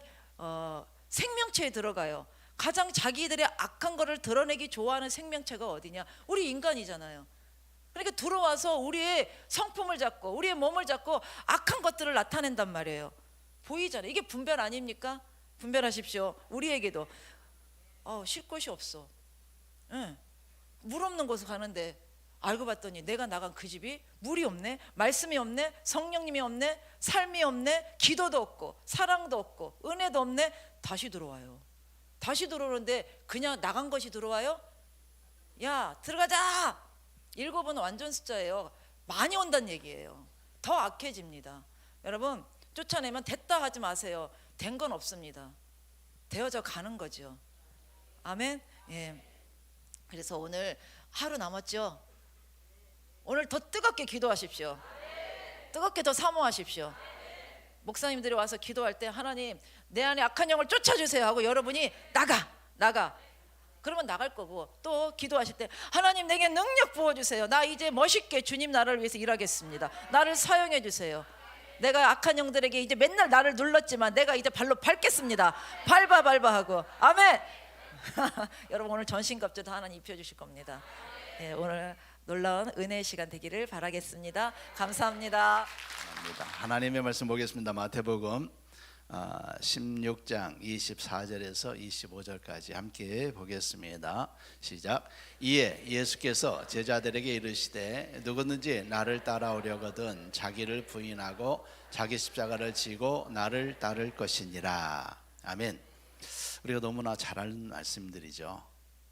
생명체에 들어가요. 가장 자기들의 악한 거를 드러내기 좋아하는 생명체가 어디냐? 우리 인간이잖아요. 그러니까 들어와서 우리의 성품을 잡고 우리의 몸을 잡고 악한 것들을 나타낸단 말이에요. 보이잖아요. 이게 분별 아닙니까? 분별하십시오. 우리에게도 쉴 곳이 없어. 물 없는 곳에 가는데 알고 봤더니 내가 나간 그 집이 물이 없네, 말씀이 없네, 성령님이 없네, 삶이 없네, 기도도 없고 사랑도 없고 은혜도 없네. 다시 들어와요. 다시 들어오는데 그냥 나간 것이 들어와요? 야, 들어가자. 7은 완전 숫자예요. 많이 온다는 얘기예요. 더 악해집니다. 여러분, 쫓아내면 됐다 하지 마세요. 된 건 없습니다. 되어져 가는 거죠. 아멘. 예. 그래서 오늘 하루 남았죠. 오늘 더 뜨겁게 기도하십시오. 뜨겁게 더 사모하십시오. 목사님들이 와서 기도할 때 하나님 내 안에 악한 영을 쫓아주세요 하고 여러분이 나가. 그러면 나갈 거고, 또 기도하실 때 하나님 내게 능력 부어주세요. 나 이제 멋있게 주님 나라를 위해서 일하겠습니다. 나를 사용해 주세요. 내가 악한 영들에게 이제 맨날 나를 눌렀지만 내가 이제 발로 밟겠습니다. 밟아 하고. 아멘. 여러분 오늘 전신갑주도 하나님 입혀주실 겁니다. 예, 오늘 놀라운 은혜의 시간 되기를 바라겠습니다. 감사합니다. 하나님의 말씀 보겠습니다. 마태복음 16장 24절에서 25절까지 함께 보겠습니다. 시작. 이에 예수께서 제자들에게 이르시되 누구든지 나를 따라오려거든 자기를 부인하고 자기 십자가를 지고 나를 따를 것이니라. 아멘. 우리가 너무나 잘 아는 말씀들이죠.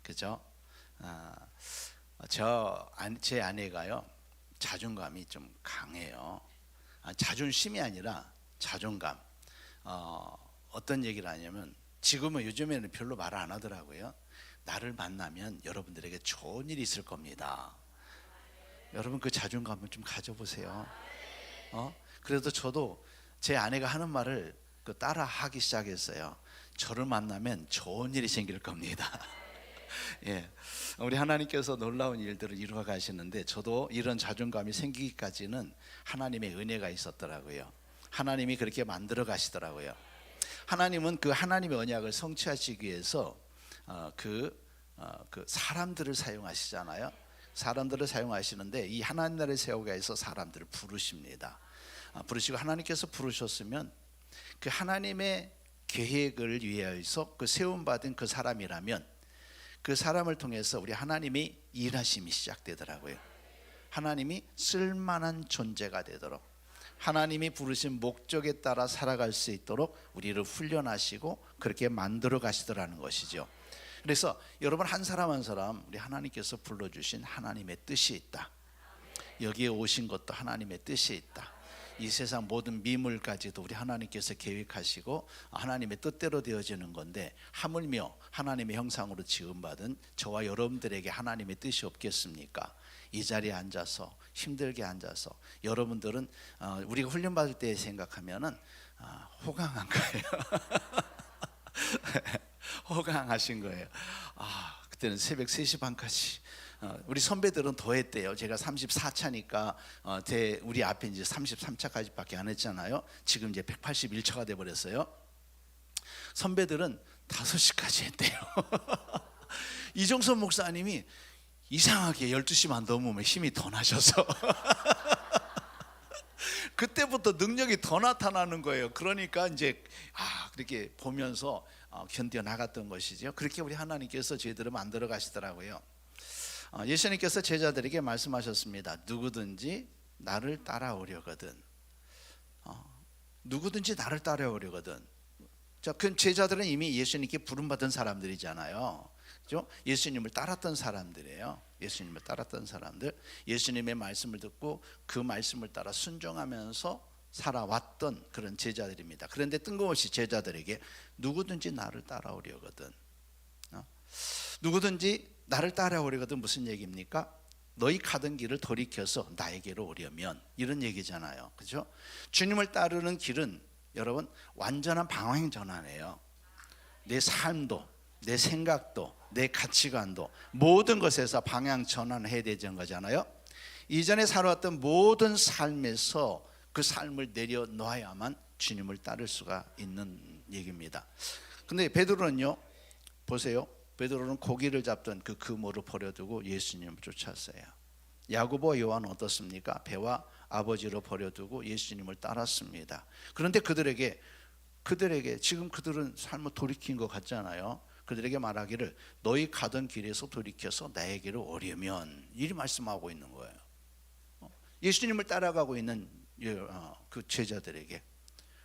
그죠? 제 아내가요 자존감이 좀 강해요. 자존심이 아니라 자존감. 어떤 얘기를 하냐면 지금은 요즘에는 별로 말을 안 하더라고요. 나를 만나면 여러분들에게 좋은 일이 있을 겁니다. 여러분 그 자존감을 좀 가져보세요. 그래도 저도 제 아내가 하는 말을 따라 하기 시작했어요. 저를 만나면 좋은 일이 생길 겁니다. 예, 우리 하나님께서 놀라운 일들을 이루어 가시는데 저도 이런 자존감이 생기기까지는 하나님의 은혜가 있었더라고요. 하나님이 그렇게 만들어 가시더라고요. 하나님은 그 하나님의 언약을 성취하시기 위해서 그 사람들을 사용하시잖아요. 사람들을 사용하시는데 이 하나님 나라를 세우기 위해서 사람들을 부르십니다. 부르시고 하나님께서 부르셨으면 그 하나님의 계획을 위하여서 그 세움받은 그 사람이라면 그 사람을 통해서 우리 하나님이 일하심이 시작되더라고요. 하나님이 쓸만한 존재가 되도록, 하나님이 부르신 목적에 따라 살아갈 수 있도록 우리를 훈련하시고 그렇게 만들어 가시더라는 것이죠. 그래서 여러분 한 사람 한 사람 우리 하나님께서 불러주신 하나님의 뜻이 있다. 여기에 오신 것도 하나님의 뜻이 있다. 이 세상 모든 미물까지도 우리 하나님께서 계획하시고 하나님의 뜻대로 되어지는 건데, 하물며 하나님의 형상으로 지음받은 저와 여러분들에게 하나님의 뜻이 없겠습니까? 이 자리에 앉아서 힘들게 앉아서 여러분들은 우리가 훈련받을 때 생각하면은 호강한 거예요. 호강하신 거예요. 그때는 새벽 3시 반까지 우리 선배들은 더 했대요. 제가 34차니까 우리 앞에 이제 33차까지밖에 안 했잖아요. 지금 이제 181차가 돼 버렸어요. 선배들은 5시까지 했대요. 이종선 목사님이 이상하게 12시만 넘으면 힘이 더 나셔서 그때부터 능력이 더 나타나는 거예요. 그러니까 이제 그렇게 보면서 견뎌 나갔던 것이죠. 그렇게 우리 하나님께서 저희들을 만들어 가시더라고요. 예수님께서 제자들에게 말씀하셨습니다. 누구든지 나를 따라오려거든. 누구든지 나를 따라오려거든. 자, 그 제자들은 이미 예수님께 부름받은 사람들이잖아요. 그죠? 예수님을 따랐던 사람들이에요. 예수님을 따랐던 사람들, 예수님의 말씀을 듣고 그 말씀을 따라 순종하면서 살아왔던 그런 제자들입니다. 그런데 뜬금없이 제자들에게 누구든지 나를 따라오려거든. 누구든지 나를 따라오려거든 무슨 얘기입니까? 너희 가던 길을 돌이켜서 나에게로 오려면, 이런 얘기잖아요. 그죠? 주님을 따르는 길은 여러분 완전한 방향 전환이에요. 내 삶도, 내 생각도, 내 가치관도 모든 것에서 방향 전환을 해야 되는 거잖아요. 이전에 살아왔던 모든 삶에서 그 삶을 내려놓아야만 주님을 따를 수가 있는 얘기입니다. 근데 베드로는요, 보세요. 베드로는 고기를 잡던 그 그물을 버려두고 예수님을 쫓았어요. 야고보와 요한은 어떻습니까? 배와 아버지를 버려두고 예수님을 따랐습니다. 그런데 그들에게 지금 그들은 삶을 돌이킨 것 같잖아요. 그들에게 말하기를 너희 가던 길에서 돌이켜서 나에게로 오려면, 이리 말씀하고 있는 거예요. 예수님을 따라가고 있는 그 제자들에게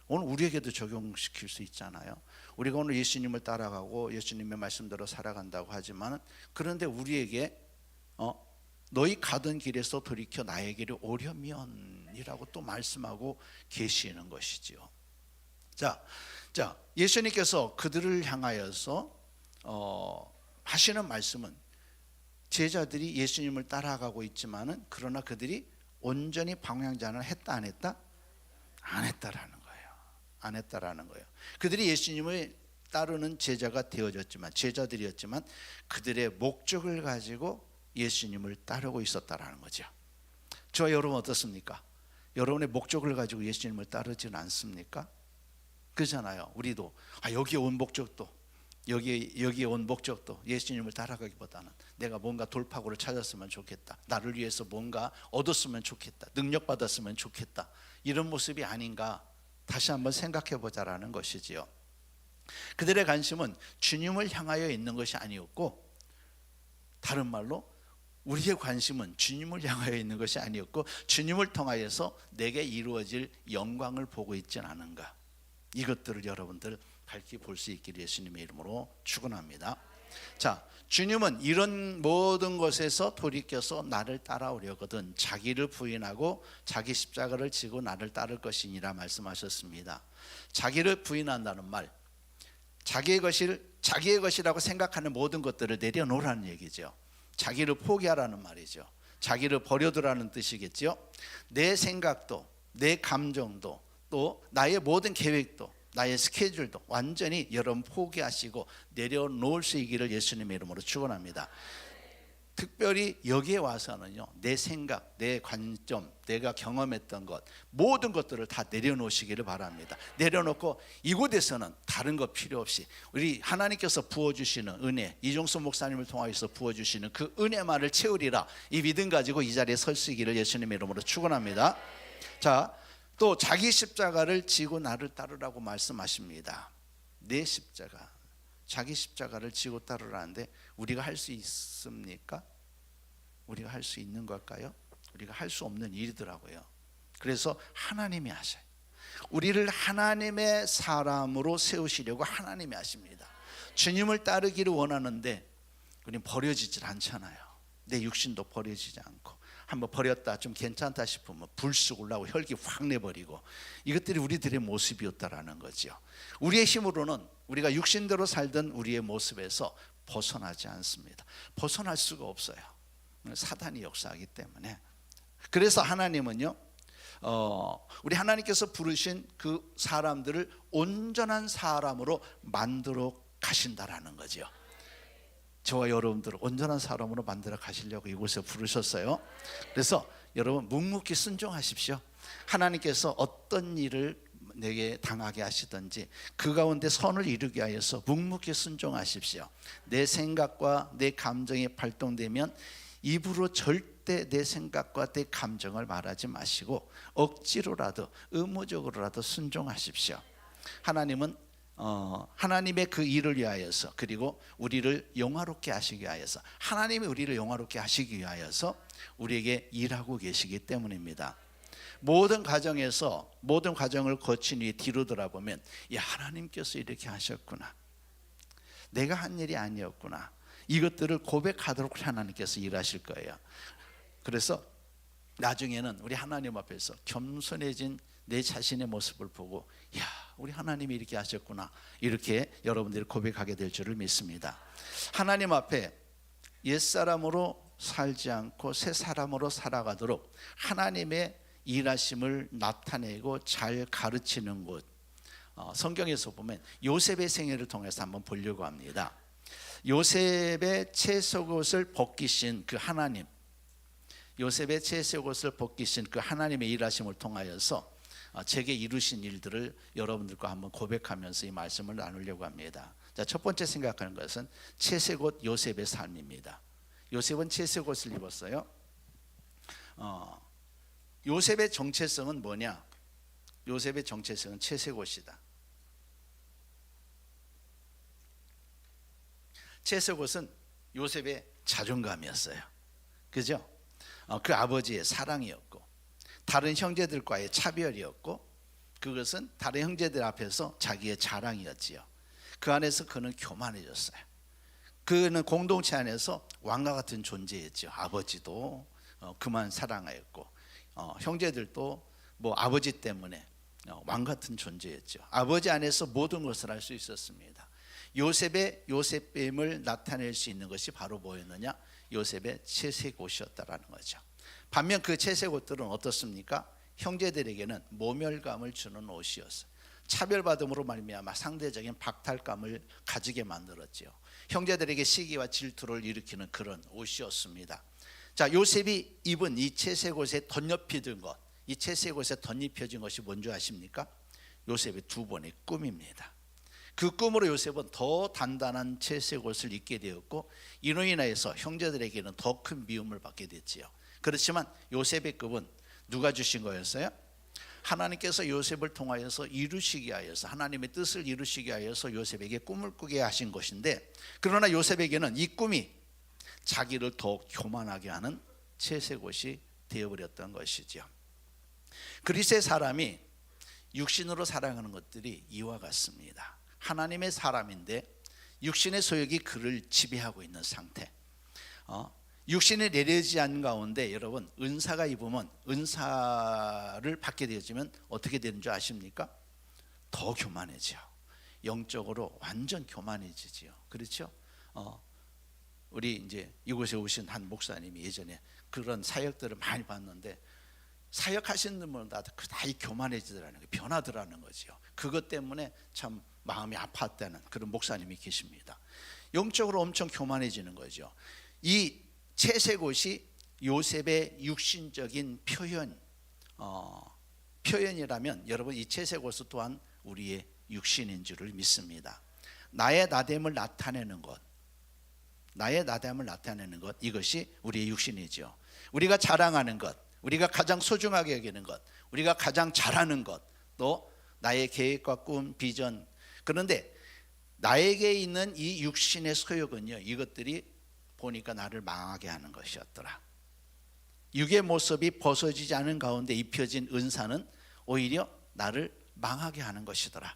오늘 우리에게도 적용시킬 수 있잖아요. 우리가 오늘 예수님을 따라가고 예수님의 말씀대로 살아간다고 하지만, 그런데 우리에게 너희 가던 길에서 돌이켜 나에게로 오려면이라고 또 말씀하고 계시는 것이지요. 자, 예수님께서 그들을 향하여서 하시는 말씀은, 제자들이 예수님을 따라가고 있지만은 그러나 그들이 온전히 방향전환을 했다 안 했다? 안 했다라는 거예요. 안 했다라는 거예요. 그들이 예수님을 따르는 제자가 되어졌지만, 제자들이었지만 그들의 목적을 가지고 예수님을 따르고 있었다라는 거죠. 저와 여러분 어떻습니까? 여러분의 목적을 가지고 예수님을 따르지는 않습니까? 그렇잖아요. 우리도 여기에 온 목적도, 여기에 온 목적도 예수님을 따라가기보다는 내가 뭔가 돌파구를 찾았으면 좋겠다, 나를 위해서 뭔가 얻었으면 좋겠다, 능력 받았으면 좋겠다, 이런 모습이 아닌가 다시 한번 생각해 보자라는 것이지요. 그들의 관심은 주님을 향하여 있는 것이 아니었고, 다른 말로 우리의 관심은 주님을 향하여 있는 것이 아니었고, 주님을 통하여서 내게 이루어질 영광을 보고 있지는 않은가, 이것들을 여러분들 밝히 볼 수 있기를 예수님의 이름으로 축원합니다. 자, 주님은 이런 모든 것에서 돌이켜서 나를 따라오려거든 자기를 부인하고 자기 십자가를 지고 나를 따를 것이니라 말씀하셨습니다. 자기를 부인한다는 말, 자기의 것이라고 생각하는 모든 것들을 내려놓으라는 얘기죠. 자기를 포기하라는 말이죠. 자기를 버려두라는 뜻이겠죠. 내 생각도, 내 감정도, 또 나의 모든 계획도, 나의 스케줄도 완전히 여러분 포기하시고 내려놓을 수 있기를 예수님의 이름으로 축원합니다. 특별히 여기에 와서는요, 내 생각, 내 관점, 내가 경험했던 것, 모든 것들을 다 내려놓으시기를 바랍니다. 내려놓고 이곳에서는 다른 것 필요 없이 우리 하나님께서 부어주시는 은혜, 이종수 목사님을 통하여서 부어주시는 그 은혜만을 채우리라, 이 믿음 가지고 이 자리에 설 수 있기를 예수님의 이름으로 축원합니다. 자, 또 자기 십자가를 지고 나를 따르라고 말씀하십니다. 내 십자가, 자기 십자가를 지고 따르라는데 우리가 할 수 있습니까? 우리가 할 수 있는 걸까요? 우리가 할 수 없는 일이더라고요. 그래서 하나님이 하셔요. 우리를 하나님의 사람으로 세우시려고 하나님이 하십니다. 주님을 따르기를 원하는데 우리는 버려지질 않잖아요. 내 육신도 버려지지 않고, 한번 버렸다 좀 괜찮다 싶으면 불쑥 올라오고 혈기 확 내버리고, 이것들이 우리들의 모습이었다라는 거죠. 우리의 힘으로는 우리가 육신대로 살던 우리의 모습에서 벗어나지 않습니다. 벗어날 수가 없어요. 사단이 역사하기 때문에. 그래서 하나님은요, 우리 하나님께서 부르신 그 사람들을 온전한 사람으로 만들어 가신다라는 거죠. 저와 여러분들을 온전한 사람으로 만들어 가시려고 이곳에 부르셨어요. 그래서 여러분 묵묵히 순종하십시오. 하나님께서 어떤 일을 내게 당하게 하시든지 그 가운데 선을 이루기 위하여서 묵묵히 순종하십시오. 내 생각과 내 감정이 발동되면 입으로 절대 내 생각과 내 감정을 말하지 마시고 억지로라도 의무적으로라도 순종하십시오. 하나님은 하나님의 그 일을 위하여서, 그리고 우리를 영화롭게 하시기 위하여서, 하나님이 우리를 영화롭게 하시기 위하여서 우리에게 일하고 계시기 때문입니다. 모든 가정에서 모든 과정을 거친 뒤에 뒤로 돌아보면, 야, 하나님께서 이렇게 하셨구나, 내가 한 일이 아니었구나, 이것들을 고백하도록 하나님께서 일하실 거예요. 그래서 나중에는 우리 하나님 앞에서 겸손해진 내 자신의 모습을 보고, 야, 우리 하나님이 이렇게 하셨구나, 이렇게 여러분들이 고백하게 될 줄을 믿습니다. 하나님 앞에 옛사람으로 살지 않고 새 사람으로 살아가도록 하나님의 일하심을 나타내고 잘 가르치는 곳, 성경에서 보면 요셉의 생애를 통해서 한번 보려고 합니다. 요셉의 채속옷을 벗기신 그 하나님, 요셉의 채속옷을 벗기신 그 하나님의 일하심을 통하여서 제게 이루신 일들을 여러분들과 한번 고백하면서 이 말씀을 나누려고 합니다. 자, 첫 번째 생각하는 것은 채색옷 요셉의 삶입니다. 요셉은 채색옷을 입었어요. 요셉의 정체성은 뭐냐? 요셉의 정체성은 채색옷이다. 채색옷은 요셉의 자존감이었어요. 그죠? 그 아버지의 사랑이었고, 다른 형제들과의 차별이었고, 그것은 다른 형제들 앞에서 자기의 자랑이었지요. 그 안에서 그는 교만해졌어요. 그는 공동체 안에서 왕과 같은 존재였죠. 아버지도 그만 사랑하였고, 형제들도 뭐 아버지 때문에 왕 같은 존재였죠. 아버지 안에서 모든 것을 할 수 있었습니다. 요셉의 요셉됨을 나타낼 수 있는 것이 바로 뭐였느냐? 요셉의 채색 옷이었다라는 거죠. 반면 그 채색 옷들은 어떻습니까? 형제들에게는 모멸감을 주는 옷이었어요. 차별받음으로 말미암아 상대적인 박탈감을 가지게 만들었지요. 형제들에게 시기와 질투를 일으키는 그런 옷이었습니다. 자, 요셉이 입은 이 채색옷에 덧입혀진 것, 이 채색옷에 덧입혀진 것이 뭔지 아십니까? 요셉의 두 번의 꿈입니다. 그 꿈으로 요셉은 더 단단한 채색옷을 입게 되었고, 이로 인하여서 형제들에게는 더 큰 미움을 받게 됐지요. 그렇지만 요셉의 꿈은 누가 주신 거였어요? 하나님께서 요셉을 통하여서 이루시게 하여서, 하나님의 뜻을 이루시게 하여서 요셉에게 꿈을 꾸게 하신 것인데, 그러나 요셉에게는 이 꿈이 자기를 더욱 교만하게 하는 채색옷이 되어버렸던 것이죠. 그리스도의 사람이 육신으로 살아가는 것들이 이와 같습니다. 하나님의 사람인데 육신의 소욕이 그를 지배하고 있는 상태. 육신이 내려지지 않은 가운데 여러분, 은사가 입으면, 은사를 받게 되어지면 어떻게 되는 줄 아십니까? 더 교만해져. 영적으로 완전 교만해지지요. 그렇죠? 우리 이제 이곳에 오신 한 목사님이 예전에 그런 사역들을 많이 봤는데, 사역하시는 분마다 다 교만해지더라는 거예요. 변하더라는 거죠. 그것 때문에 참 마음이 아팠다는 그런 목사님이 계십니다. 영적으로 엄청 교만해지는 거죠. 이 채색옷이 요셉의 육신적인 표현이라면 여러분, 이 채색옷은 또한 우리의 육신인 줄을 믿습니다. 나의 나됨을 나타내는 것, 나의 나됨을 나타내는 것, 이것이 우리의 육신이죠. 우리가 자랑하는 것, 우리가 가장 소중하게 여기는 것, 우리가 가장 잘하는 것, 또 나의 계획과 꿈, 비전. 그런데 나에게 있는 이 육신의 소욕은요, 이것들이 보니까 나를 망하게 하는 것이었더라. 육의 모습이 벗어지지 않은 가운데 입혀진 은사는 오히려 나를 망하게 하는 것이더라.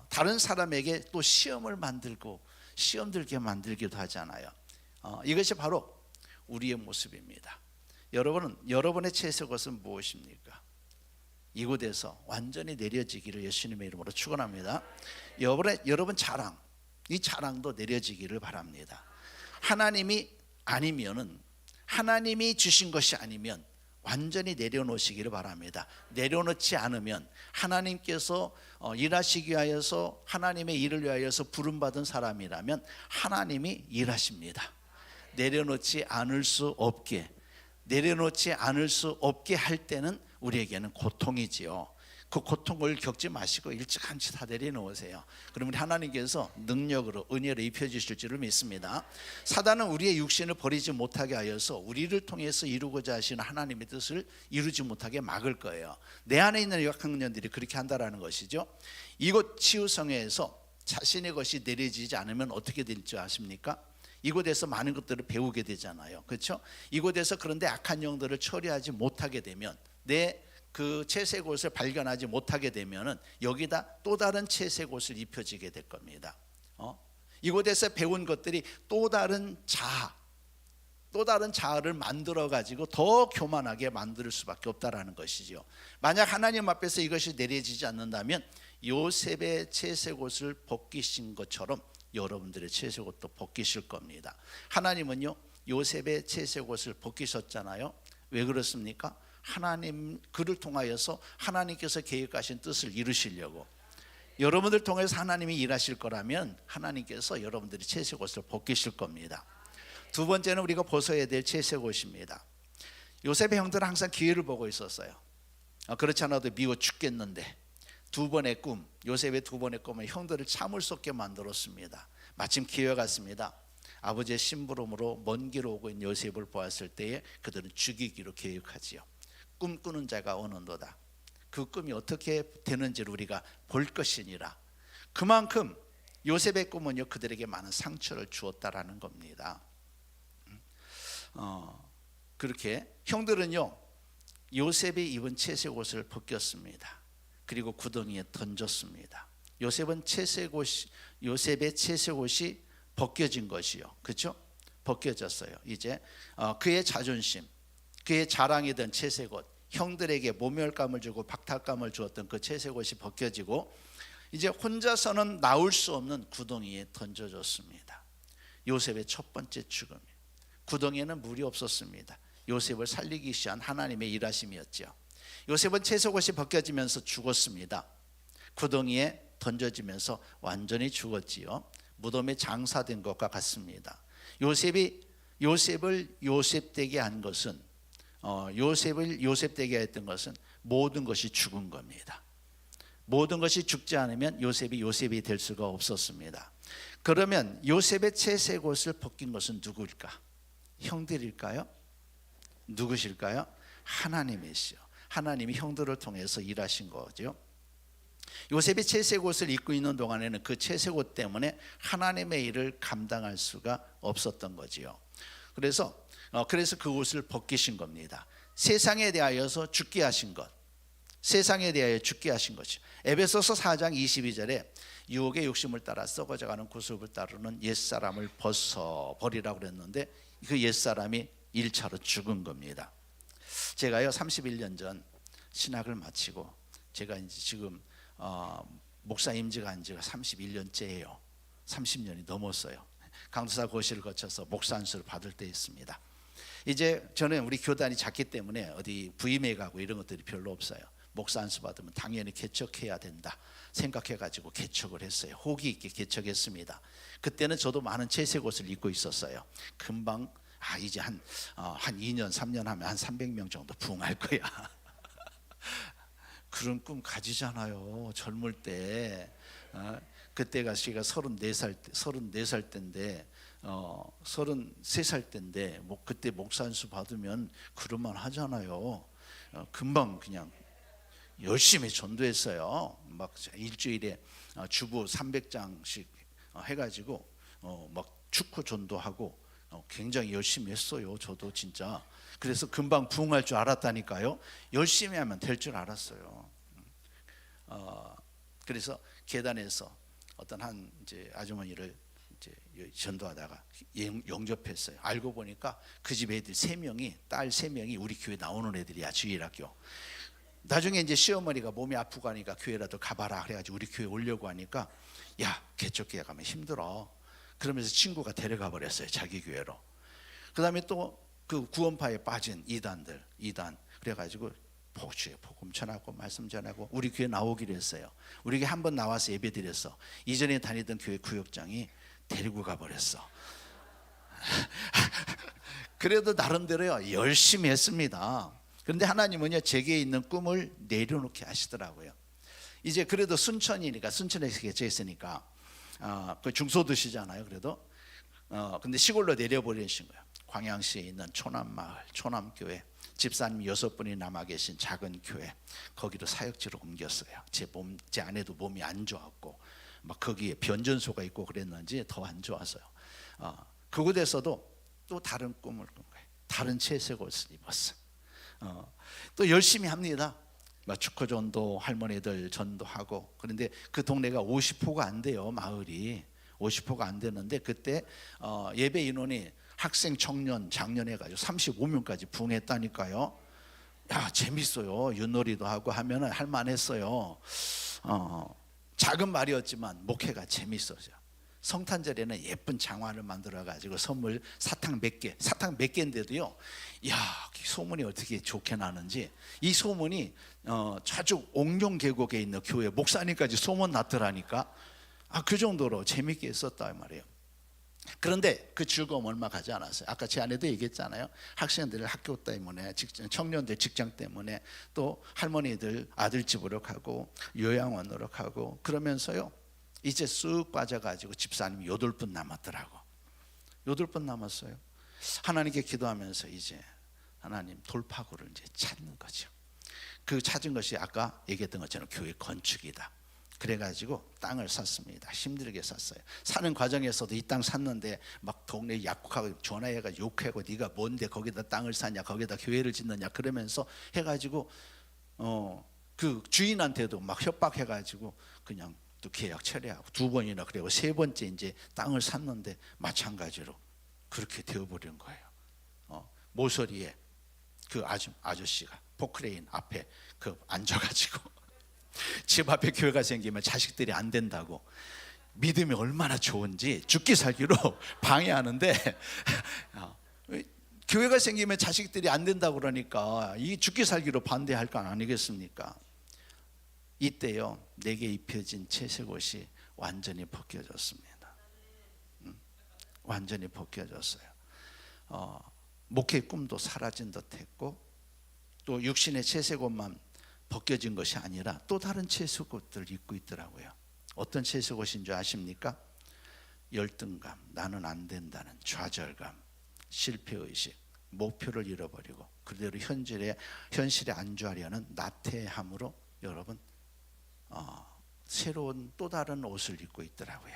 다른 사람에게 또 시험을 만들고 시험 들게 만들기도 하잖아요. 이것이 바로 우리의 모습입니다. 여러분은, 여러분의 채색옷은 무엇입니까? 이곳에서 완전히 내려지기를 예수님의 이름으로 축원합니다. 여러분 자랑, 이 자랑도 내려지기를 바랍니다. 하나님이 아니면은, 하나님이 주신 것이 아니면 완전히 내려놓으시기를 바랍니다. 내려놓지 않으면 하나님께서 일하시기 위하여서, 하나님의 일을 위하여서 부름받은 사람이라면 하나님이 일하십니다. 내려놓지 않을 수 없게, 내려놓지 않을 수 없게 할 때는 우리에게는 고통이지요. 그 고통을 겪지 마시고 일찌감치 다 내려놓으세요. 그러면 하나님께서 능력으로, 은혜로 입혀주실 줄을 믿습니다. 사단은 우리의 육신을 버리지 못하게 하여서 우리를 통해서 이루고자 하시는 하나님의 뜻을 이루지 못하게 막을 거예요. 내 안에 있는 약학년들이 그렇게 한다라는 것이죠. 이곳 치유성회에서 자신의 것이 내려지지 않으면 어떻게 될 줄 아십니까? 이곳에서 많은 것들을 배우게 되잖아요. 그렇죠? 이곳에서 그런데 악한 영들을 처리하지 못하게 되면, 내 그 채색옷을 발견하지 못하게 되면은 여기다 또 다른 채색옷을 입혀지게 될 겁니다. 이곳에서 배운 것들이 또 다른 자아를 만들어 가지고 더 교만하게 만들 수밖에 없다라는 것이죠. 만약 하나님 앞에서 이것이 내려지지 않는다면 요셉의 채색옷을 벗기신 것처럼 여러분들의 채색옷도 벗기실 겁니다. 하나님은요, 요셉의 채색옷을 벗기셨잖아요. 왜 그렇습니까? 하나님, 그를 통하여서 하나님께서 계획하신 뜻을 이루시려고. 여러분들 통해서 하나님이 일하실 거라면 하나님께서 여러분들이 채색옷을 벗기실 겁니다. 두 번째는 우리가 벗어야 될 채색옷입니다. 요셉의 형들은 항상 기회를 보고 있었어요. 그렇지 않아도 미워 죽겠는데, 두 번의 꿈, 요셉의 두 번의 꿈은 형들을 참을 수 없게 만들었습니다. 마침 기회가 갔습니다. 아버지의 심부름으로 먼 길 오고 있는 요셉을 보았을 때에 그들은 죽이기로 계획하지요. 꿈꾸는 자가 오는도다. 그 꿈이 어떻게 되는지를 우리가 볼 것이니라. 그만큼 요셉의 꿈은요, 그들에게 많은 상처를 주었다라는 겁니다. 그렇게 형들은요, 요셉이 입은 채색옷을 벗겼습니다. 그리고 구덩이에 던졌습니다. 요셉의 채색옷이 벗겨진 것이요, 그렇죠? 벗겨졌어요. 이제 그의 자존심, 그의 자랑이던 채색옷, 형들에게 모멸감을 주고 박탈감을 주었던 그 채색옷이 벗겨지고, 이제 혼자서는 나올 수 없는 구덩이에 던져졌습니다. 요셉의 첫 번째 죽음. 구덩이에는 물이 없었습니다. 요셉을 살리기 위한 하나님의 일하심이었죠. 요셉은 채색옷이 벗겨지면서 죽었습니다. 구덩이에 던져지면서 완전히 죽었지요. 무덤에 장사된 것과 같습니다. 요셉을 요셉되게 한 것은 요셉을 요셉되게 했던 것은 모든 것이 죽은 겁니다. 모든 것이 죽지 않으면 요셉이 될 수가 없었습니다. 그러면 요셉의 채색옷을 벗긴 것은 누구일까? 형들일까요? 누구실까요? 하나님이시요. 하나님이 형들을 통해서 일하신 거죠. 요셉이 채색옷을 입고 있는 동안에는 그 채색옷 때문에 하나님의 일을 감당할 수가 없었던 거지요. 그래서 그 옷을 벗기신 겁니다. 세상에 대하여서 죽게 하신 것, 세상에 대하여 죽게 하신 것이죠. 에베소서 4장 22절에 유혹의 욕심을 따라 썩어져가는 구습을 따르는 옛사람을 벗어버리라고 그랬는데 그 옛사람이 1차로 죽은 겁니다. 제가요 31년 전 신학을 마치고 제가 이제 지금 목사 임직한 지가 31년째예요. 30년이 넘었어요. 강도사 고시를 거쳐서 목사 안수를 받을 때 있습니다. 이제 저는 우리 교단이 작기 때문에 어디 부임해 가고 이런 것들이 별로 없어요. 목사 안수 받으면 당연히 개척해야 된다 생각해가지고 개척을 했어요. 호기 있게 개척했습니다. 그때는 저도 많은 채색 옷을 입고 있었어요. 금방 이제 한 2년 3년 하면 한 300명 정도 부흥할 거야. 그런 꿈 가지잖아요. 젊을 때. 그때가 제가 34살 때인데 33살 때인데 그때 목사 안수 받으면 그럴만 하잖아요. 금방 그냥 열심히 전도했어요. 막 일주일에 주보 300장씩 해가지고 막 축구 전도하고 굉장히 열심히 했어요. 저도 진짜. 그래서 금방 부흥할 줄 알았다니까요. 열심히 하면 될 줄 알았어요. 그래서 계단에서 어떤 한 이제 아주머니를 이제 전도하다가 영접했어요. 알고 보니까 그 집 애들 3명이 딸 3명이 우리 교회 나오는 애들이야. 주일학교. 나중에 이제 시어머니가 몸이 아프고 하니까 교회라도 가봐라 그래가지고 우리 교회 오려고 하니까 야 개척교회 가면 힘들어. 그러면서 친구가 데려가 버렸어요. 자기 교회로. 그 다음에 또 그 구원파에 빠진 이단 그래가지고 복주에 복음 전하고 말씀 전하고 우리 교회 나오기로 했어요. 우리 교회 한번 나와서 예배 드렸어. 이전에 다니던 교회 구역장이 데리고 가버렸어. 그래도 나름대로요 열심히 했습니다. 그런데 하나님은요 제게 있는 꿈을 내려놓게 하시더라고요. 이제 그래도 순천에서 개척했으니까 그 중소도시잖아요. 그래도 근데 시골로 내려버리신 거예요. 광양시에 있는 초남마을 초남교회 집사님 6분이 남아 계신 작은 교회 거기로 사역지로 옮겼어요. 제 아내도 몸이 안 좋았고 막 거기에 변전소가 있고 그랬는지 더 안 좋아서요. 그곳에서도 또 다른 꿈을 꾼 거예요. 다른 채색 옷을 입었어요. 또 열심히 합니다. 축구 전도 할머니들 전도하고. 그런데 그 동네가 50호가 안 돼요. 마을이 50호가 안 되는데 그때 예배 인원이 학생, 청년, 장년 해가지고 35명까지 부흥했다니까요. 야 재밌어요. 윷놀이도 하고 하면은 할만했어요. 작은 말이었지만 목회가 재밌었어요. 성탄절에는 예쁜 장화를 만들어 가지고 선물 사탕 몇 개인데도요. 야 소문이 어떻게 좋게 나는지 이 소문이 저쪽 옥룡 계곡에 있는 교회 목사님까지 소문 났더라니까. 그 정도로 재밌게 했었다 말이에요. 그런데 그 즐거움 얼마 가지 않았어요. 아까 제 아내도 얘기했잖아요. 학생들 학교 때문에 청년들 직장 때문에 또 할머니들 아들 집으로 가고 요양원으로 가고 그러면서요 이제 쑥 빠져가지고 집사님이 8분 남았더라고. 8분 남았어요. 하나님께 기도하면서 이제 하나님 돌파구를 이제 찾는 거죠. 그 찾은 것이 아까 얘기했던 것처럼 교회 건축이다. 그래가지고 땅을 샀습니다. 힘들게 샀어요. 사는 과정에서도 이 땅 샀는데 막 동네 약국하고 전화해가 욕하고 네가 뭔데 거기다 땅을 사냐 거기다 교회를 짓느냐 그러면서 해가지고 그 주인한테도 막 협박해가지고 그냥 또 계약 철회하고 2번이나 그리고 3번째 이제 땅을 샀는데 마찬가지로 그렇게 되어버린 거예요. 모서리에 그 아저씨가 포크레인 앞에 그 앉아가지고 집 앞에 교회가 생기면 자식들이 안 된다고 믿음이 얼마나 좋은지 죽기 살기로 방해하는데 교회가 생기면 자식들이 안 된다고 그러니까 이 죽기 살기로 반대할 건 아니겠습니까? 이때요 내게 입혀진 채색 옷이 완전히 벗겨졌습니다. 완전히 벗겨졌어요. 목회의 꿈도 사라진 듯했고 또 육신의 채색 옷만 벗겨진 것이 아니라 또 다른 채색 옷들을 입고 있더라고요. 어떤 채색 옷인 줄 아십니까? 열등감, 나는 안 된다는 좌절감, 실패의식, 목표를 잃어버리고 그대로 현실에 안주하려는 나태함으로 여러분 새로운 또 다른 옷을 입고 있더라고요.